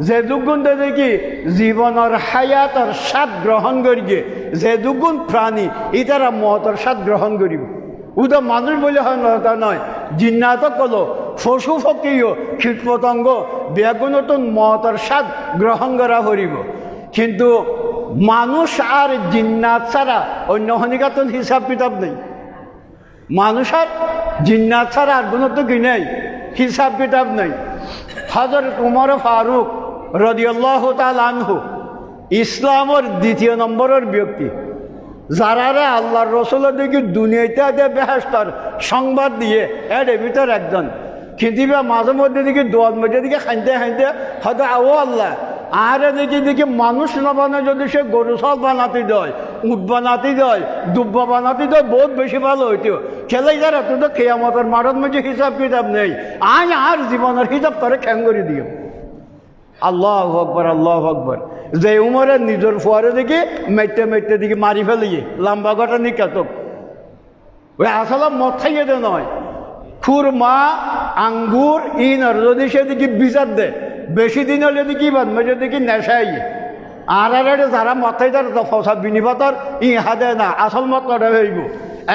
যে দুগুণ দেখি জীবনের হায়াতর স্বাদ গ্রহণ করিগে, যে দুগুণ প্রাণী ইতারা মহতর স্বাদ গ্রহণ করিব। উদা মানুষ বলে হয় না নয়, জিন্নাত কলো পশু পক্ষীও কীট পতঙ্গ বেগুনতন মহতর স্বাদ গ্রহণ করা করিব। কিন্তু মানুষ আর জিন্নাত ছাড়া অন্য হনিকাতন হিসাব কিতাব নেই। মানুষ আর জিন্নাত ছাড়া আর কোনো তো কি নেই, হিসাব কিতাব নেই। হযরত উমর ফারুক রাদিয়াল্লাহু তাআলা আনহু ইসলামের 2 নম্বরের ব্যক্তি, যারা আল্লাহর রসুলের দিকে দুনিয়াতে বেহেশতের সংবাদ দিয়ে এর ভিতর একজন। কিন্তু মাঝে মধ্যে দিকে দোয়ার মধ্যে দিকে খাইতে খাইতে হয়তো ও আল্লাহ আর দেখি মানুষ না বানায় যদি সে গরু ছাল বানাতে দেয়, উট বানাতে দেয়, দুব্বা বানাতে দেয় বহুত বেশি ভালো হইতো। খেলাই যারা তো কেয়ামতের মাঠের মধ্যে হিসাব কিতাব নেই, আর জীবনের হিসাব করে খ্যাং করে দিও। আল্লাহু আকবার, আল্লাহু আকবার। যে উমরের নিজের ফুয়ারে দেখি মেটে মেটে দিকে মারি ফেলিয়ে লম্বা গটা নিকাতক ওই আসলে মদ খাইয়ে দে নয়, খুরমা আঙ্গুর ইনার যদি সে দিকে বিচার দেয় বেশি দিন হলে দেখি বাদমে দেখি নেশাই। আর যারা মথাই তার ফসা বিনিপাতর ইহা দেয় না, আসল মত হইব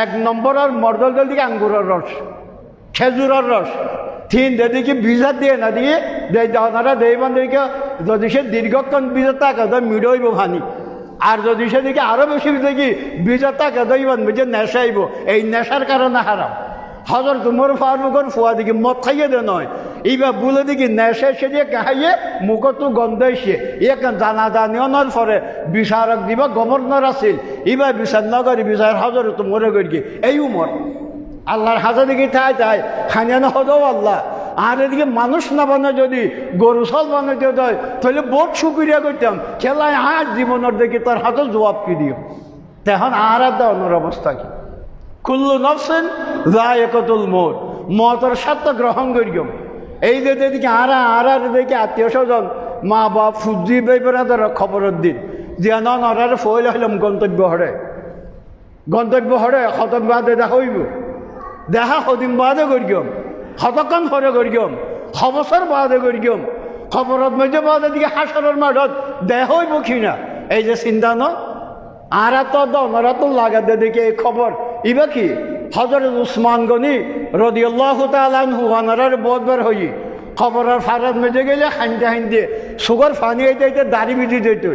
1 নম্বরের মর্দল দিকে আঙ্গুরের রস, খেজুরের রস, তিন দেখি ভিসা দিয়ে না দিয়ে ওনারা দেইবান দেখে যদি সে দীর্ঘক্ষণ ভিসা থাকে তো মিডইব ভানি আর যদি সে দেখি আরো বেশি দেখি ভিসা থাকে দইবান বুঝে নেশাইব এই নেশার কারণে হারাম হজর তোমার ফারুকর ফুয়া দিকে মদ খাইয়ে দে নয় এইবার বলে দেখি নেশে সে দিয়ে খাইয়ে মুখত গন্ধ এসে এখান জানা জানিওনার পরে বিচারক দিবা গভর্নর আছিল এইবার বিচার নগরী বিচার হজর তো মরে গিয়ে এই উমর আল্লাহর হাজার দিকে তাই খানিয়ানো হদও আল্লাহ আর এদিকে মানুষ না বানো যদি গরু সল বানাতে দেয় তাহলে বহুত সুক্রিয়া করতাম খেলায় আর জীবনের দেখি তার হাতে জবাব কি দিও তখন আর দেওয়ানোর অবস্থা কি কুল্লু নফসিন যায়িকাতুল মউত মতের স্বাদ গ্রহণ করিও এই যে দেখি আর দেখি আত্মীয় স্বজন মা বাপ ফুজি বেপরাদের খবরের দিন যেন নরার ফইল হইলাম গন্তব্য হরে খতম বাদে দেখা হইব দেখা সদিন বাদে করিম শতক্ষণ পরে করিম ছবছর বাদে করিম খবরত মধ্যে বাদে দিকে হাসরের মাঠত দেহ হইব কিনা এই যে চিন্তা ন আর ওনারা তো লাগাতে দেখি এই খবর ইবা কি হযরত উসমান গনি রাদিয়াল্লাহু তাআলা আনহু ওনারার বহুতবার হই খবরের ফারাত মেজে গেলে হাইন্দে সুগার ফানি আইতে দাড়ি বিধি দিত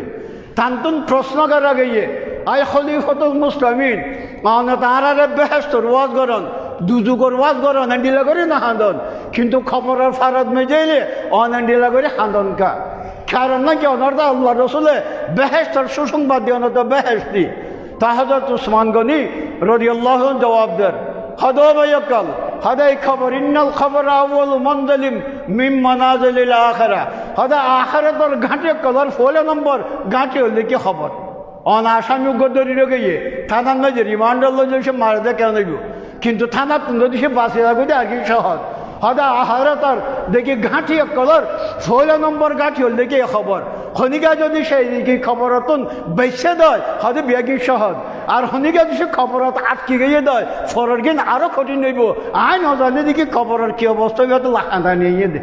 তান্তন প্রশ্ন করা গিয়ে আই খলিফাতুল মুসলিমিন মানে তারা বেহেশতর ওয়াজ করেন দুযুগর ওয়াজ করেন এন্ডিলা করে না হাঁদন কিন্তু খবরের ফারাত মেজে এলে অনেন্ডিলা করে হাঁদন কা কারণ নাকি অনর্দা আল্লাহ রসুলে বেহেশতর সুসংবাদ দিয়ে অনত বেহেশতি তা হযরত উসমান গনি রাদিয়াল্লাহু জবাব দেন হদা বায়াকাল হদাই খবর ইন্নাল খবর আউয়ালু মানজালিম মিন মানাজিলিল আখিরা হদা আখিরাতের ঘাটে কলার ফলে নম্বর ঘাটে হলে কি খবর অনাসামি গদরি রগিয়ে থানার মাঝে রিমান্ডার লজে সে মারা দেয় কেন দেব কিন্তু থানা যদি সে বাঁচে রাখবে আর কি সহজ হদা আহারাতার দেখি ঘাঁটি কলর 16 নম্বর ঘাঁটি হল দেখি খবর খনিকা যদি সেই দেখি খবরতন বেছে দেয় হয়তো বেগি সহজ আর খনিকা যদি সে খবরত আটকে গিয়ে দেয় ফরের গিন আরো কঠিন নেব আয় নজানে দেখি খবরের কি অবস্থা হয়তো হাঁদা নিয়ে দে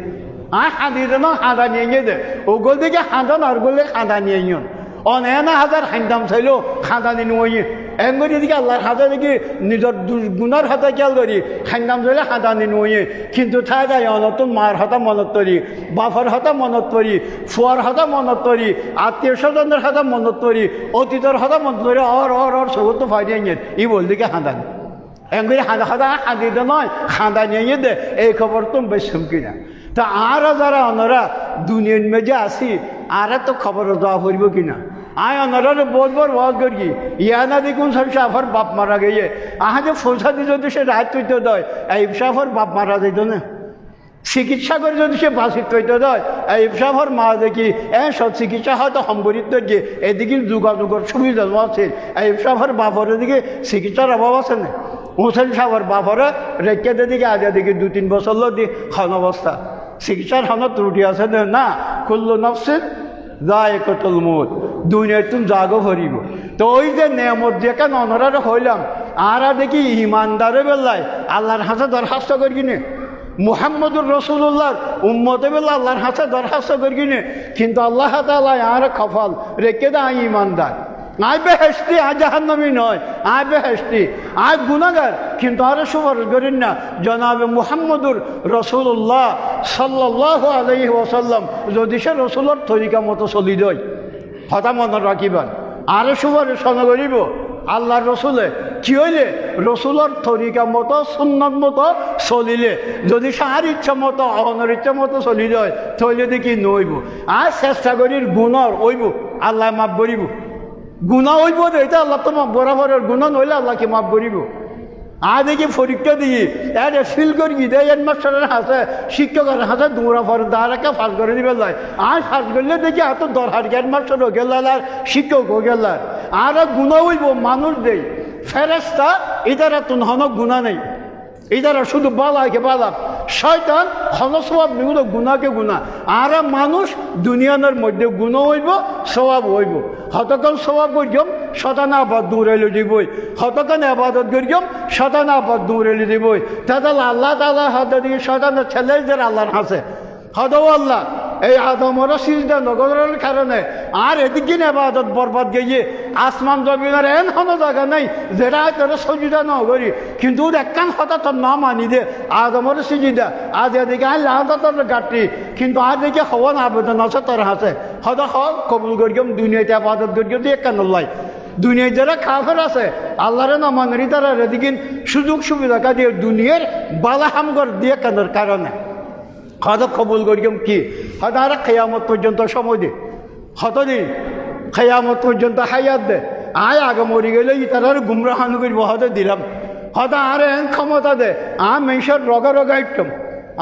আয় হাঁদি দে না হাঁদা নিয়ে দে ওগুলো দেখি হাঁদান আর গুলো হাঁদা নিয়ে অনেনা হাজার হাইন্দাম চাইলেও খাঁদানি নয় এমনি দিকে আল্লাহর হাতে দেখি নিজের গুণার হাতে খেয়াল করি খাইন্দাম চাইলে খাঁদানি নয় কিন্তু ঠাই যায় অনতুন মার হাতে মনত করি বাপর হাতে মনত করি ফুয়ার হাতে মনত করি আত্মীয় স্বজনের হাতে মনত করি অতীতের হাতে মনত করি অর সগত ফাইডে ই বল দিকে খাঁদানি এমনি হাঁদিতে নয় খাঁদা নিয়ে দে এই খবর তো বেশ কিনা তা আর যারা ওনারা দুনিয়ার মেজে আসি আর তো খবর দেওয়া করব কিনা আয় ওনারা বহুতবার ওয়াজ করি ইয়ানা দেখুন সব সাফর বাপ মারা গিয়ে আহা যে ফৌসাদি যদি সে রাত তৈত দেয় এই সাফর বাপ মারা যেত না চিকিৎসা করে যদি সে বাসিত তৈত দেয় এই সাফর মা দেখি সব চিকিৎসা হয়তো সম্বরিত গিয়ে এদিকে যোগাযোগের সুবিধা আছে এই সাফর বাপরের দিকে চিকিৎসার অভাব আছে না হোসেন সাফর বাপরে রেখে দিকে আজ দিকে 2-3 বছর দি খান অবস্থা চিকিৎসার খানত ত্রুটি আছে না কুল্লু নফসিন যায়িকাতুল মউত দুনিয়ায় তুমি জাগো ভরিব তো ওই যে নেয়ামত দিয়ে কেন অনরার হইলাম আর দেখি ইমানদারে বেলায় আল্লাহর হাতে দরখাস্ত করি কিনে মুহাম্মদুর রাসূলুল্লাহর উম্মতে বেলা আল্লাহর হাতে দরখাস্ত করি কিনে কিন্তু আল্লাহ তাআলা আর কপাল রেখে দেয় ইমানদার আয় বেহেশতি আয় জাহান্নামী নয় আয় বেহেশতি আয় গুনাহগার কিন্তু আরে সুপারিশ করেন না জনাবে মুহাম্মদুর রাসূলুল্লাহ সাল্লাল্লাহু আলাইহি ওয়াসাল্লাম যদি সে রসুলের তরিকা মতো চলি দেয় হতা মনে রাখিবেন আরে সুপারিশ করিব আল্লাহর রসুলে কি হইলে রসুলের তরিকা মতো সুন্নত মতো চলিলে যদি সাহার ইচ্ছা মতো অহনের ইচ্ছা মতো চলি যায় তৈলে দেখি নইব আর চেষ্টা করির গুণর ওইব আল্লাহ মাফ করিব গুণা হইব এটা আল্লাহ তো মাফ বরাবরের গুণা নইলে আল্লাহকে মাফ করিব আর দেখি পরীক্ষা দিয়ে এটা ফিল করি দেয় হেডমাস্টারের হাতে শিক্ষকের হাতে দৌড়া পরে দাঁড়াকে ফাঁস করে দিবে যায় আর ফাঁস করলে দেখি এত দরকার হেডমাস্টারও গেলার আর শিক্ষকও গেলার আর গুণা হইব মানুষ দেই ফেরেস্তা এটারা তো হন গুণা নেই এটারা শুধু বালাকে বালা শয়তান হনস্বভাব নিগুলো গুণাকে গুণা আর মানুষ দুনিয়ার মধ্যে গুণ হইব স্বভাব হইব হতকাল স্বভাব করিম শতানা আবাদ দৌড়াইলে দিবই হতকান আবাদত করিম শতানা আবাদ দৌড়াইলে দিবই তাহলে আল্লাহ তাআলা হাতে দিয়ে শতানা ছেলে যারা আল্লাহর হাসে হদও আল্লাহ এই আদমরা সিজদা নগরের কারণে আর এদিকে আবাদত বরবাদ গিয়ে আসমান জমিনের এন কোনো জায়গা নাই যেটা তোরা সজিদা নগরি কিন্তু একখান হঠাৎ না মানি দে আদমর সিজিদা আজ এদিকে আই লাহাতর গাঠি কিন্তু আর দিকে হওয়া না আবেদন আছে তোর হাসে হদা কবুল করিম দুনিয়াতে আবাদত করিম দিয়ে কেন লাই দুনিয়ায় যারা কাফের আছে আল্লাহরে না মানেরি তারা এদিকে সুযোগ সুবিধা দিয়ে দুনিয়ার বালাহামগর দিয়ে কেনার কারণে হয়তো কবুল করিম কি হয়তো আর খেয়ামত পর্যন্ত সময় দে হতদিন খেয়ামত পর্যন্ত হায়াত দে আয় আগে মরি গেলে তারা গুমরাহান করবো হয়তো দিলাম হয়তো আর এন ক্ষমতা দে মেশর রগা রগা ইটম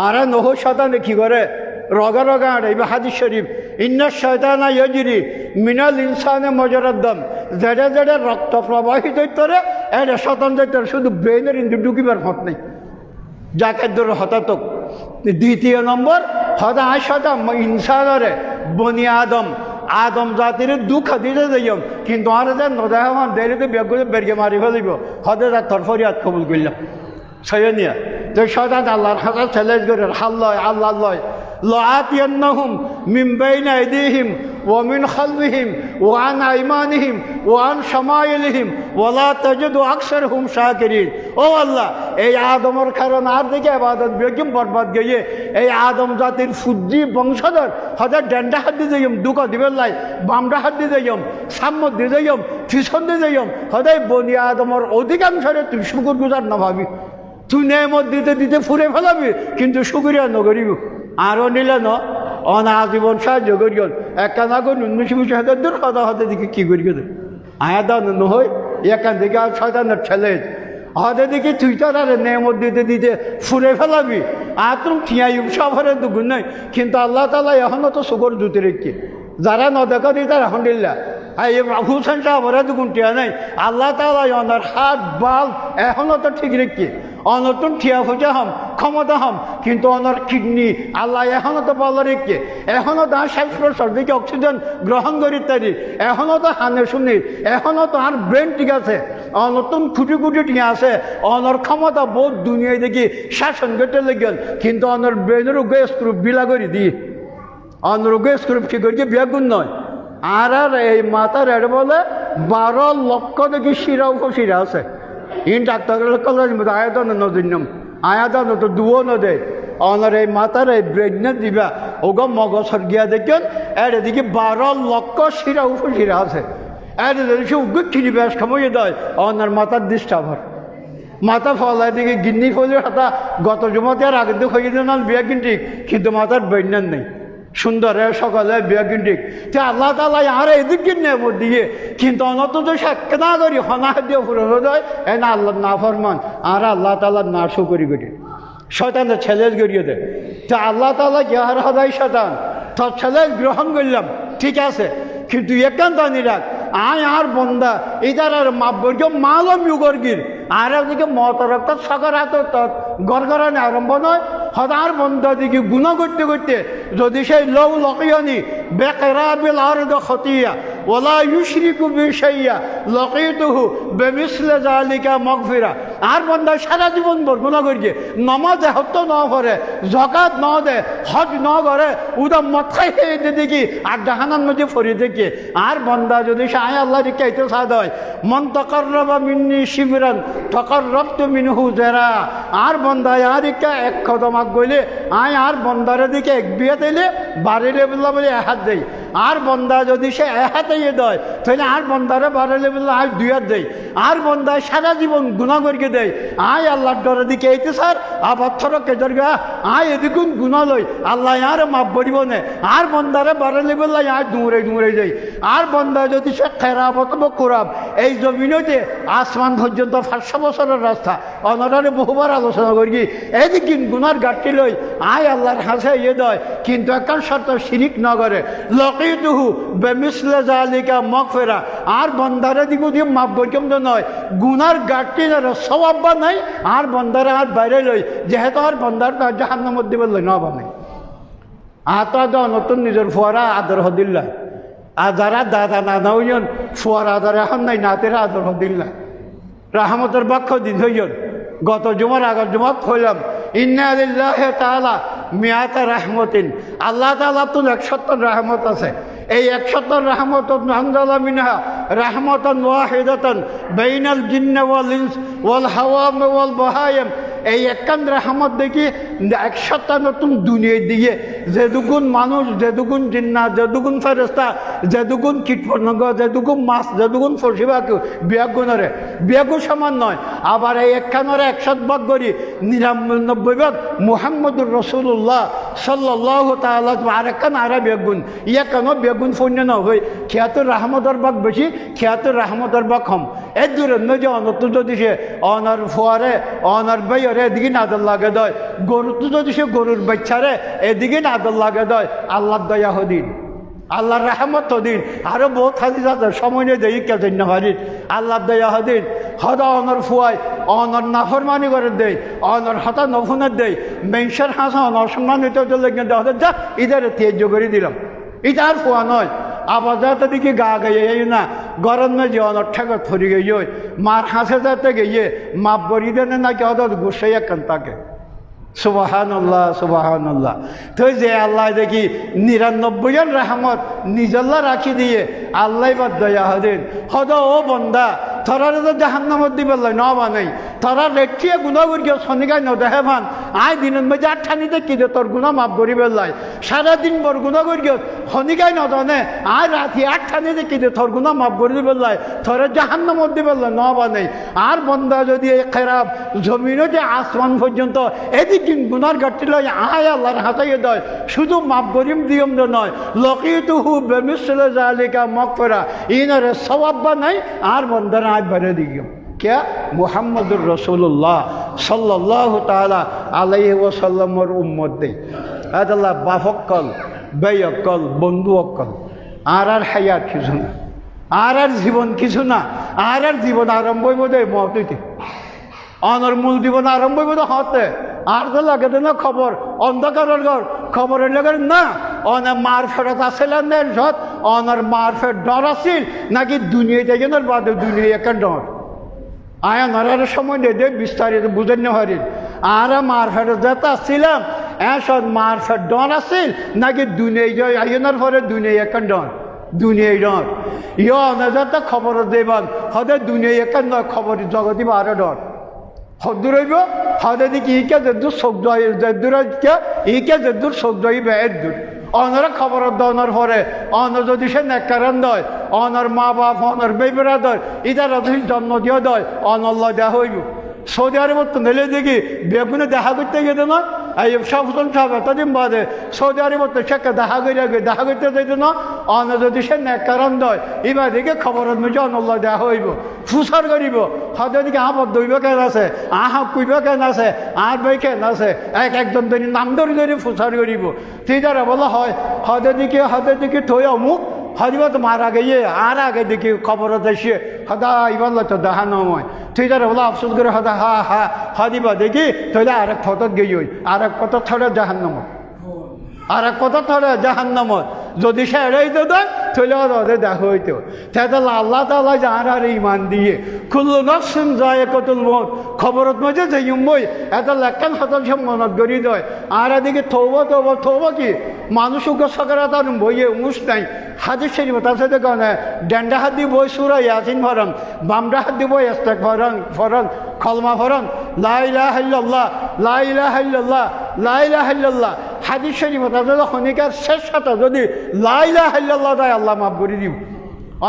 আর নহ শতানে কি করে রগা রগা আড়াইবে হাদিস শরীফ ইন্না শয়তানা ইয়াজরি মিনাল ইনসানে মজরাদ্দাম যেটা যেটা রক্ত প্রবাহিত করে এটা শতান যেটা শুধু ব্রেনের ইন্দু ঢুকিবার ফত নেই যাকে ধরে হতাতক দ্বিতীয় নম্বর হদা আশাটা ইনসানরে বনি আদম আদম জাতির দুঃখ দিতে যাইম কিন্তু আর যে নদাহমান দেরিতে বেগুলো বেরগে মারি ফেলিব হদে তার তরফরিয়াত কবুল করলাম সৈনিয়া যে সদা আল্লাহর হাতে চ্যালেঞ্জ করে হাল্লয় আল্লাহ লয় لآتينهم من بين أيديهم ومن خلفهم وعن أيمانهم وعن شمائلهم ولا تجد أكثرهم شاكرين ও আল্লাহ এই আদমের কারণে আর দিকে ইবাদত বেগম বরবাদ গিয়ে এই আদম জাতির ফুজি বংশধর হঠাৎ ডেন্ডা হাত দিয়ে যাইম দুঃখ দিবেন লাই বামডা হাত দিয়ে যাইম সাম্মত দিয়ে যাইম ফিসন দিয়ে যাইম হঠাৎ বনি আদমের অধিকাংশরে তুই শুকুর গুজার না ভাবি তুই নেমত দিতে দিতে ফুরে ফেলাবি কিন্তু শুকুরিয়া নগরিব আরও নিলে ন অনাজীবন সাহায্য করিও একান আগে 19 দূর হদা হতে দিকে কী করি আয়া দাও নহয় একান দিকে আর শয়তানের ছেলে হদে দিকে তুই তার আর নেমত দিতে দিতে ফুরে ফেলাবি আর তুমি ঠিয়াই সফরে দুগুণ নাই কিন্তু আল্লাহ তালা এখনও তো শুকর জুতে রেখে যারা ন দেখা দিই তার এখন দিল্লা আর এই হুসেন সাহেবরা দুগুণ টিয়া নাই আল্লাহ তালা অনার হাত বাল এখনও তো ঠিক রেখে অনতুন ঠিয়া ফুজা হম ক্ষমতা হম কিন্তু অনর কিডনি আল্লাহ এখনও তো বল রেখে এখনও তো আর শ্বাস প্রশ্বাস দিকে অক্সিজেন গ্রহণ করি ইত্যাদি এখনও তো হানে শুনি এখনও তো আর ব্রেন ঠিক আছে অনতুন খুঁটি খুঁটি ঠিক আছে অনর ক্ষমতা বহুত দুনিয়ায় দেখি শাসন করতে লেগেল কিন্তু অনর ব্রেনের উগে স্ক্রুপ বিলা করে দিয়ে অনর উগে স্ক্রুপ কি করি বিয়াগুণ নয় আর আর এই মাথার এর বলে 12 লক্ষ দেখি শিরা উপশিরা আছে ইন ডাক্তারের কলেজ মধ্যে আয়াদান নদিনম আয়াদান তো দুও নদে অনার এই মাথার এই ব্রেনে দিবা ওগো মগজর গিয়া দেখেন এর এদিকে 12 লক্ষ শিরা উপশিরা আছে এর এদিকে উগ্র খিরি ব্যাস সময় দেয় অনার মাথার ডিস্টার্বার মাথা ফলায় দিকে গিন্নি ফলের হাতা গত জমাতে আর আগের দিকে হয়ে না বিয়া কিন্তু মাথার ব্রেন নেই সুন্দর সকালে বিয়াগিন্ডিক তে আল্লাহ তালা আর এদিকে নেব দিয়ে কিন্তু অনত তো সাক্ষা না করি হনা দিয়ে ফুরানো দেয় এ না আল্লাহ না ফরমান আর আল্লাহ তালা না শুকরি করি শয়তানের চ্যালেঞ্জ করিয়ে দেয় তা আল্লাহ তালা যাহার হদাই শয়তান তোর চ্যালেঞ্জ গ্রহণ করলাম ঠিক আছে কিন্তু একান্ত নিরাক আয় আর বন্দা এটার আর মাপবর্গ মালম ইউগর্গির আর ওদিকে মতরক্ত সকারাত গড়গড়ানি আরম্ভ নয় হদার বন্ধা দিকে গুণা করতে করতে যদি সেই লৌ লকিয়নি বেকেরাবিল আরদ খতিয়া ওলা ইউশরিকু বিশাইয়া লকিতুহু বেমিসলে জালিকা মগফিরা আর বন্ধা সারা জীবন ভর গুণা করছে নমাজ হত ন করে জকাত ন দে হজ ন করে উদা মত খাই দেখি আর জাহানার মধ্যে ফরি দেখি আর বন্ধা যদি সে আয় আল্লাহ রিকাইতে সাদ হয় মন তকর্রবা মিন্নি শিবিরান তকর্রবতু মিনহু জেরা আর বন্ধায় আর ইকা এক কদমাক গইলে আয় আর বন্ধারের দিকে এক বিয়ে দিলে বাড়িলে বললা বলে হাত দেয় আর বন্ধা যদি সে হাতে দেয় তাহলে আর বন্ধারে বাড়িলে বললে আয় 2 হাত দেয় আর বন্ধায় সারা জীবন গুণা করিয়ে দেয় আয় আল্লাহর ডরের দিকে এইতে স্যার আবার থরকে দরগা আয় এদিকুন গুণা লই আল্লাহ আর মাপ বলিব নে আর বন্ধারে বাড়িলে বললে আয় দূরে যাই আর বন্ধা যদি সে খেরাব অথবা কোরাব এই জমিনতে আসমান পর্যন্ত 500 বছরের রাস্তা অনরারে বহুবার আলোচনা করি এদিকে গুনার গাঠটি লই আয় আল্লাহর হাসে দেয় কিন্তু একখান শর্ত শিরিক ন করে লকিতুহু বেমিসলে জালিকা মগফিরা আর বন্ধারে দিকে দিয়ে মাপ বৈকম তো নয় গুনার গাঠটি স্বভাব বা নাই আর বন্ধারে আর বাইরে লই যেহেতু আর বন্ধার জাহান্নামের মধ্যে বললে ন বানাই আতা নতুন নিজের ফুয়ারা আদর হদিল্লা আর যারা দাদা নানা হইন ফুয়ার আদর এখন নাই নাতেরা আদর হদিল্লা রাহমতের বাক্য দিন হইন গত জুমার আগের জুমাত হইলাম ইন্না লিল্লাহি তাআলা মিয়াতা রাহমতিন, আল্লাহ তাআলা তো 170 রহমত আছে। এই 170 রহমত আনজালা মিনহা রাহমাতান ওয়াহিদাতান বাইনাল জিন্নি ওয়াল ইনস ওয়াল হাওয়াম ওয়াল বাহাইম। এই একখান রহমত দেখি 170 নতুন দুনিয়া দিয়ে যেদুগুণ মানুষ, যেদুগুণ জিন্নাত, যেদুগুণ ফেরেশতা, যেদুগুণ কীটপতঙ্গ, যেদুগুণ মাছ, যেদুগুণ ফসিবাক বিয়াগুণরে বিয়াগু সমান নয়। আবার এই একখানরে 100 ভাগ করি 99 ভাগ মুহাম্মদুর রাসূলুল্লাহ সাল্লাল্লাহু তাআলা আরেকখান আরা বেগুন ইয়া কেন বেগুন ফন্য না হই খেয়াতুর রহমতের ভাগ বেশি, খেয়াতুর রহমতের ভাগ কম। এর দূরে নয় অনত যদি সে অনার ফোয়ারে অনার বাইরে এদিকে নাদল লাগে দেয়, গরু তো যদি সে গরুর বাচ্চারে এদিকে নাদল লাগে দেয়, আল্লাহর দয়া হদিন, আল্লাহর রহমত হদিন। আরো বহুত হাদিস আছে, সময় নেই দেই কেন না হারির। আল্লাহর দয়া হদিন হদা অনর ফুয়ায় অনর নাফরমানি করে দেয়, অনর হতা নফুনের দেয়, মেনসার হাসা অসম্মানিত হতে যা ইদের তেজ করে দিলাম, এটা আর ফুয়া নয়। আবার যাতে দিকে গা গাইয়ে না গরম না যে অনর ঠেকা থরি গিয়ে মার হাসে যাতে গিয়ে মাপ গড়ি দেন নাকি অদর গুসাই একখান তাকে। সুবহানাল্লাহ সুবহানাল্লাহ। তো যে আল্লাহ দেখি 99 জন রহমত নিজল্লা রাখি দিয়ে আল্লাহ বাদ দয়া হদিন হদ ও বন্দা থরারে তো জাহান্নামত দিবে ন বানাই থরা রেঠিয়ে গুণা করি শনিকায় নদেহে ভান আয় দিনের মধ্যে 8 কি দে তোর গুণা মাফ করি বেলাই সারাদিন বর গুণা করি শনিকায় নদনে আয় রাতি 8 কি দে তোর গুণা মাফ করি বেলাই থরে জাহান্নামত দিবে ন বানাই। আর বন্দা যদি এই খারাপ জমিনও যে আসমান পর্যন্ত এদিক গুনার ঘাটতি লয় আয় আল্লাহর হাতাইয়ে দেয়, শুধু মাফ করিম দিয়ম নয় লকিতুহু বেমিসলে জালিকা মাগফিরা ইনারে সওয়াব বানাই আর বন্দারা আজ বেড়ে দিগম क्या মুহাম্মদুর রাসূলুল্লাহ সাল্লাল্লাহু তাআলা আলাইহি ওয়াসাল্লামের উম্মত দে আল্লাহ বাফকল বেয়কল বন্ধু অকল আর হায়াত কিছু না, আর জীবন কিছু না, আর জীবন আরম্ভ হইব দে মহতিতে অনর মূল জীবন আরম্ভ হইব হতে আর তো লাগে না খবর অন্ধকারের ঘর খবরের লাগে না অনে মার ফেরত আসছিলেন সৎ অনার মার ফের ডর আসছিল নাকি দুনিয়াতে যেন বাদে দুনিয়া একটা ডর আয়া নরার সময় দে বিস্তারিত বুঝেন না হারিন আর মার ফেরত যেতে আসছিলাম সৎ মার ফের ডর আসছিল নাকি দুনিয়ায় যায় আইনার পরে দুনিয়া একটা ডর দুনিয়ায় ডর ইয়ে অনে যাতে খবর দেবান হদে দুনিয়া একটা নয় খবর জগতি আরো ডর হদ্দুর হইব হদে দিকে ইকে যেদুর শোক যেদুর ইকে যেদুর শোক যাইবে এদুর অনরা খবর দনার পরে অন যদি সে নেকারান দয় অনর মা বাপ অনর বেবেরা দয় ইদারা যদি জন্ম দিয়ে দয় অনল্লা দেওয়া হইব। সৌদি আরবত তো নেলে দেখি বেগুনে দেখা করতে গেছে না এই সবজন সব এতদিন বাদে সৌদি আরবত তো সে দেখা করতে যেত না অন যদি সে নেকারান দয় এবার দিকে খবরের মধ্যে অনল্লা দেওয়া হইব ফুসার করিব হদের দিকে আবদ্ধ হইব কেন আছে আহা কুইব কেন আছে আর বই কেন আছে একজন ধরি নাম ধরি ধরি ফুসার করিব তিদারা বলা হয় হদের দিকে থই অমুক হদিবা তো মার আগে আর আগে দেখি খবর এসে হদা ইবার তো দেখা নয় তুই তারা বলো আফসোস করে হদা হা হা হদিবা দেখি তাহলে আরেক ফটো গিয়ে আরেক কথা ছড়ে জাহান্নামত আর এক কথা থরে জাহান্নামত যদি সে এড়াই তো দেয় তাহলে ওদের দেখা হইতো তাহলে আল্লাহ তাআলা যার আর ইমান দিয়ে কুল্লু নাফসিন যায়কাতুল মউত খবরত মধ্যে যে মই এটা লেখান হতল সব মনত গড়ি দেয় আর এদিকে থৌবা কি মানুষকে সকারাত আর বইয়ে মুস নাই হাদিস শরীফ আছে দেখুন ডেন্ডা হাত দিয়ে বই সুরা ইয়াসিন ফরন বামডা হাত দিয়ে বই ইস্তেক ফরন কলমা ফরন লা ইলাহা ইল্লাল্লাহ লা ইলাহা ইল্লাল্লাহ লা ইলাহা ইল্লাল্লাহ হাদিস শরীফ আছে খনিকার শেষ সাথে যদি লা ইলাহা ইল্লাল্লাহ তাই আল্লাহ মাফ করে দিব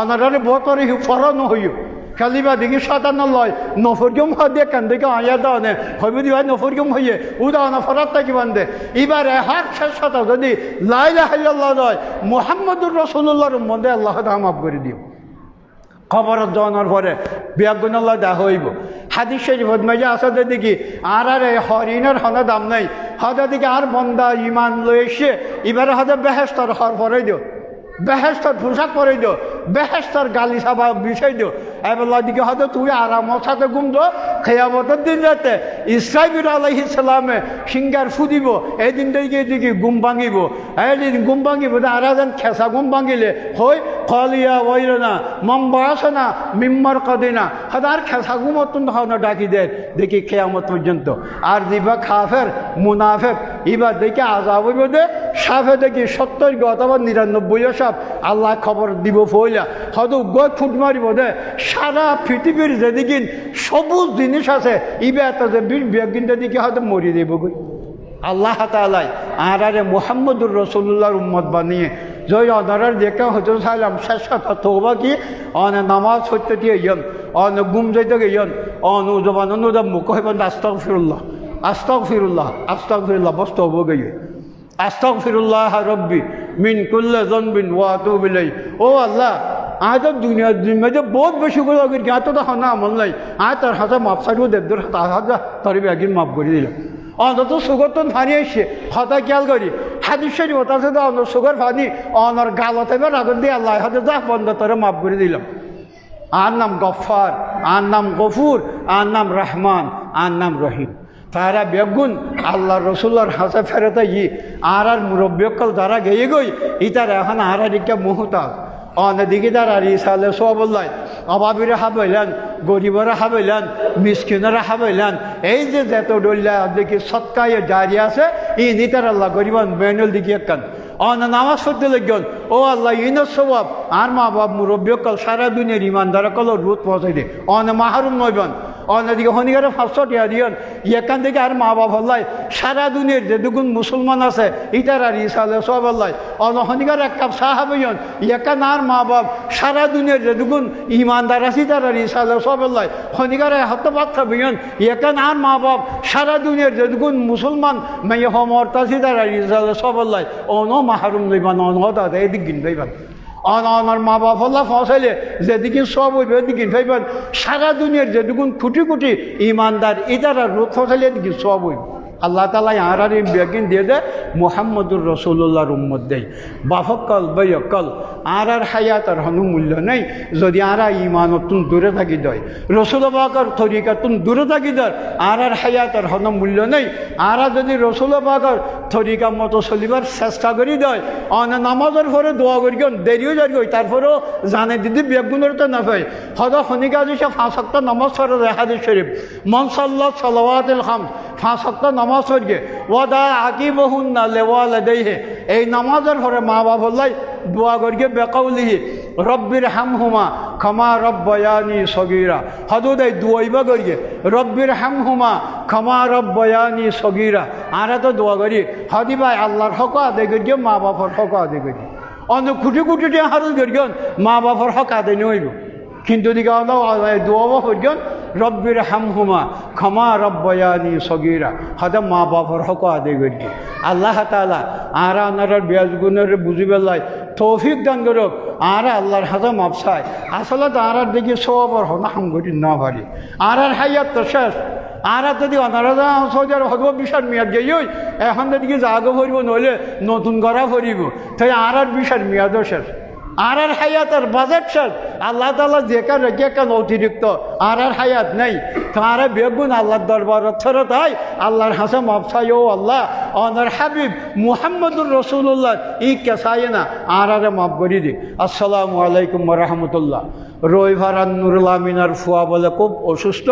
অনারে বতরে ফরন হইও খালিবা দেখি সাতান্ন লয় নফরগম দিয়ে কান দেখে আয়া দাওনে হইবে দিবা নফরগম হইয়ে উদাহরণ ফরাত থাকি বান্ধে এবারে হার শেষ সাথে যদি লা ইলাহা ইল্লাল্লাহ নয় মুহাম্মদুর রাসূলুল্লাহর মধ্যে আল্লাহ তাআলা মাফ করে দিও খবর জনার পরে বিয়াগুন আল্লাহ দা হইব হাদিস শরীফত মাঝে আসতে দেখি আর হরিণের হনে দাম নাই হদা দিকে আর বন্দা ইমান লই এসে এবারে হদে বেহেস্তর হর পরে দিও বেহেস্তর পোশাক পরে দিও বেহেস্তর গালি সাবা বিষয় দিও এবার দিকে হয়তো তুই আরামর সাথে ঘুমতো খেয়ামতের দিন যাতে ইসরাইল আলাইহিস সালামে সিঙ্গার ফুদিব এই দিনটাকে দিকে ঘুম ভাঙিব এদিন ঘুম ভাঙিব আর যেন খেসা ঘুম ভাঙিলে হই কলিয়া ওইল না মম্বাসে না মিম্মার কদিনা হয়তো আর খেসা ঘুমত হওয়া ডাকি দেয় দেখি খেয়ামত পর্যন্ত আর দিবা খাফের মুনাফেক এবার দেখি আজাব হইব দে সাপে দেখি 70 অথবা 99 সাপ আল্লাহ খবর দিব ফইলা হয়তো গয় ফুট মারিব দে সারা পৃথিবীর যেদিন সবুজ জিনিস আছে ইবে এত যে বিজ্ঞানটা দিকে হয়তো মরিয়ে দেব গই আল্লাহ তাআলা আরে মুহাম্মদুর রাসূলুল্লাহর উম্মত বানিয়ে জয় অনারার দেখে হজর সালাম শেষ কথা তওবা কি অনে নামাজ হইতে দিয়ে ইয়ন অনে গুম যাইতে গিয়ন অনু জবান অনুদম মুখ হইবেন আস্তাগফিরুল্লাহ আস্তাগফিরুল্লাহ আস্তাগফিরুল্লাহ বস তওবা গইয়ে আস্তাগফিরুল্লাহ রব্বি মিন কুল্লি যানবিন ওয়া আতুবু ইলাইহি ও আল্লাহ আজ দুনিয়ার মধ্যে বহুত বেশি করে আগে জ্ঞাত তো না আমল নাই আজ তার হাতে মাপ সারিও দেবদের হাতে তরিবে একদিন মাফ করে দিলাম অন্তত সুগর তো ফানি আসছে হতা খেয়াল করি হাদিস শরীফ হতা আছে তো অন্য সুগর ফানি অনর গালতে বা রাগর দিয়ে আল্লাহ হাতে যা বন্ধ তোরে মাফ করে দিলাম আর নাম গফফার আর নাম গফুর আর নাম রহমান আর নাম রহিম তারা বেগুন আল্লাহ রসুল্লার হাসে ফেরতে ই আর মুরব্বীকল যারা গেয়ে গই ইতার এখন আর দিকে মুহতাজ অনেদিকে তার আর ইসালে সবল্লাই অভাবীরা হাবাইলেন গরিবরা হাবাইলেন মিসকিনরা হাবাইলেন এই যে যত ডল্লা দেখি সৎকায় জারি আছে ই নিতার আল্লাহ গরিবান বেনুল দিকে একখান অন নামাজ পড়তে লাগন ও আল্লাহ ইনের স্বভাব আর মা বাপ মুরব্বীকল সারা দুনিয়ার ইমানদারা কল রোদ পৌঁছাই দে অন মাহরুম নইবেন অন্যদিকে শনিবারে 500 টাকা দিয়ন এখান থেকে আর মা বাপ হল্লাই সারা দুনিয়ার যে দুগুণ মুসলমান আছে ইটার আর ইসালে সব হল্লাই অন শনিবার এক কাপ চাহ হইন এখান আর মা বাপ সারা দুনিয়ার যে দুগুণ ইমানদার আছে ইটার আর ইসালে সব হল্লাই শনিবারে হাত পাত হইন এখান আর মা বাপ সারা দুনিয়ার যে দুগুণ মুসলমান মেয়ে হমর্তা আছে ইটার আর ইসালে সব হল্লাই অন মাহরুম লইবান অন হতা এদিক গিন লইবান আমার মা বাপ হল্লা ফসাইলে যেদিকে সব হইবে এদিকে ভাইবেন সারা দুনিয়ার যেদিকুন কোটি কোটি ইমানদার ইতারা রোদ ফসাইলে এদিকে সব হইব আল্লাহ তালা আর বেগিন দিয়ে দে মুহাম্মদুর রাসূলুল্লাহর উম্মত দেয় বাফকল বৈকল আর হায়াতার হনু মূল্য নেই যদি আর ইমানতুন দূরে থাকি দেয় রসুল পাকের তরিকাতুন দূরে থাকি দেয় আর হায়াতার হনু মূল্য নেই আর যদি রসুল পাকের তরিকা মতো চলিবার চেষ্টা করি দেয় অন নামাজের পরে দোয়া করি দেরিও যাই গই তারপরেও জানে দিদি বেগুনের তো না পাই হয়তো শনিকা দিছে 5 ওয়াক্ত নামাজ পড়ে হাদিস শরীফ মন সাল্লাল্লাহু সালাওয়াতুল খামস 5 ওয়াক্ত নামাজ পড়ে ওয়াদা আকিবহুন্না লিওয়ালিদাইহি এই নামাজের পরে মা বাপ হল্লাই দোয়া করিয়ে বেকাউলিহি রব্বির হামহুমা ক্ষমা রব্বায়ানি সগীরা হদুদ এই দোয়াইবা করিয়ে রব্বির হামহুমা ক্ষমা রব্বায়ানি সগীরা আর তো দোয়া করি হদি ভাই আল্লাহর হক আদায় করিয়ে মা বাপর হক আদায় করি অন্য কোটি কোটি হারুল করিয়ে মা বাপর হক আদায় নইব কিন্তু দিকে দোয়া করিয়েন রব্বির হামহুমা ক্ষমা রব্বায়ানি সগীরা হদে মা বাপর হক আদায় করিয়ে আল্লাহ তাআলা আর আনার বিয়াজ গুণের বুঝিবেলাই তৌফিক দান করুক আর আল্লাহর হাতে মাপ চাই আসলে আর দেখি সবর হনা হাম করি না পারি আর হাইয়াত তো শেষ আর যদি অনারা সৌদি আরব হব বিশাল মেয়াদ গেই এখন যদি জাগো ভরিব নইলে নতুন করা ভরিব তাই আর বিশাল মেয়াদও শেষ আর হায়াতের বাজেট শেষ আল্লাহ তাআলা যেখানে রেখে কেন অতিরিক্ত আর হায়াত নেই তারা বেগুন আল্লাহর দরবার ছাড়া তাই আল্লাহর হাসে মাপ চাই ও আল্লাহ অনার হাবিব মুহাম্মদুর রাসূলুল্লাহ ই কেসাই না আর মাফ করি দি আসসালামু আলাইকুম ওয়া রাহমাতুল্লাহ রবিবার নুরুল আমিনার ফুয়া বলে খুব অসুস্থ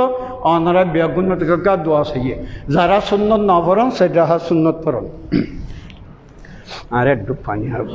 অনারা বেগুন থেকে দোয়া চাইয়ে যারা সুন্নত না পড়েন সেটা সুন্নত পড়েন আর একটু পানি হবে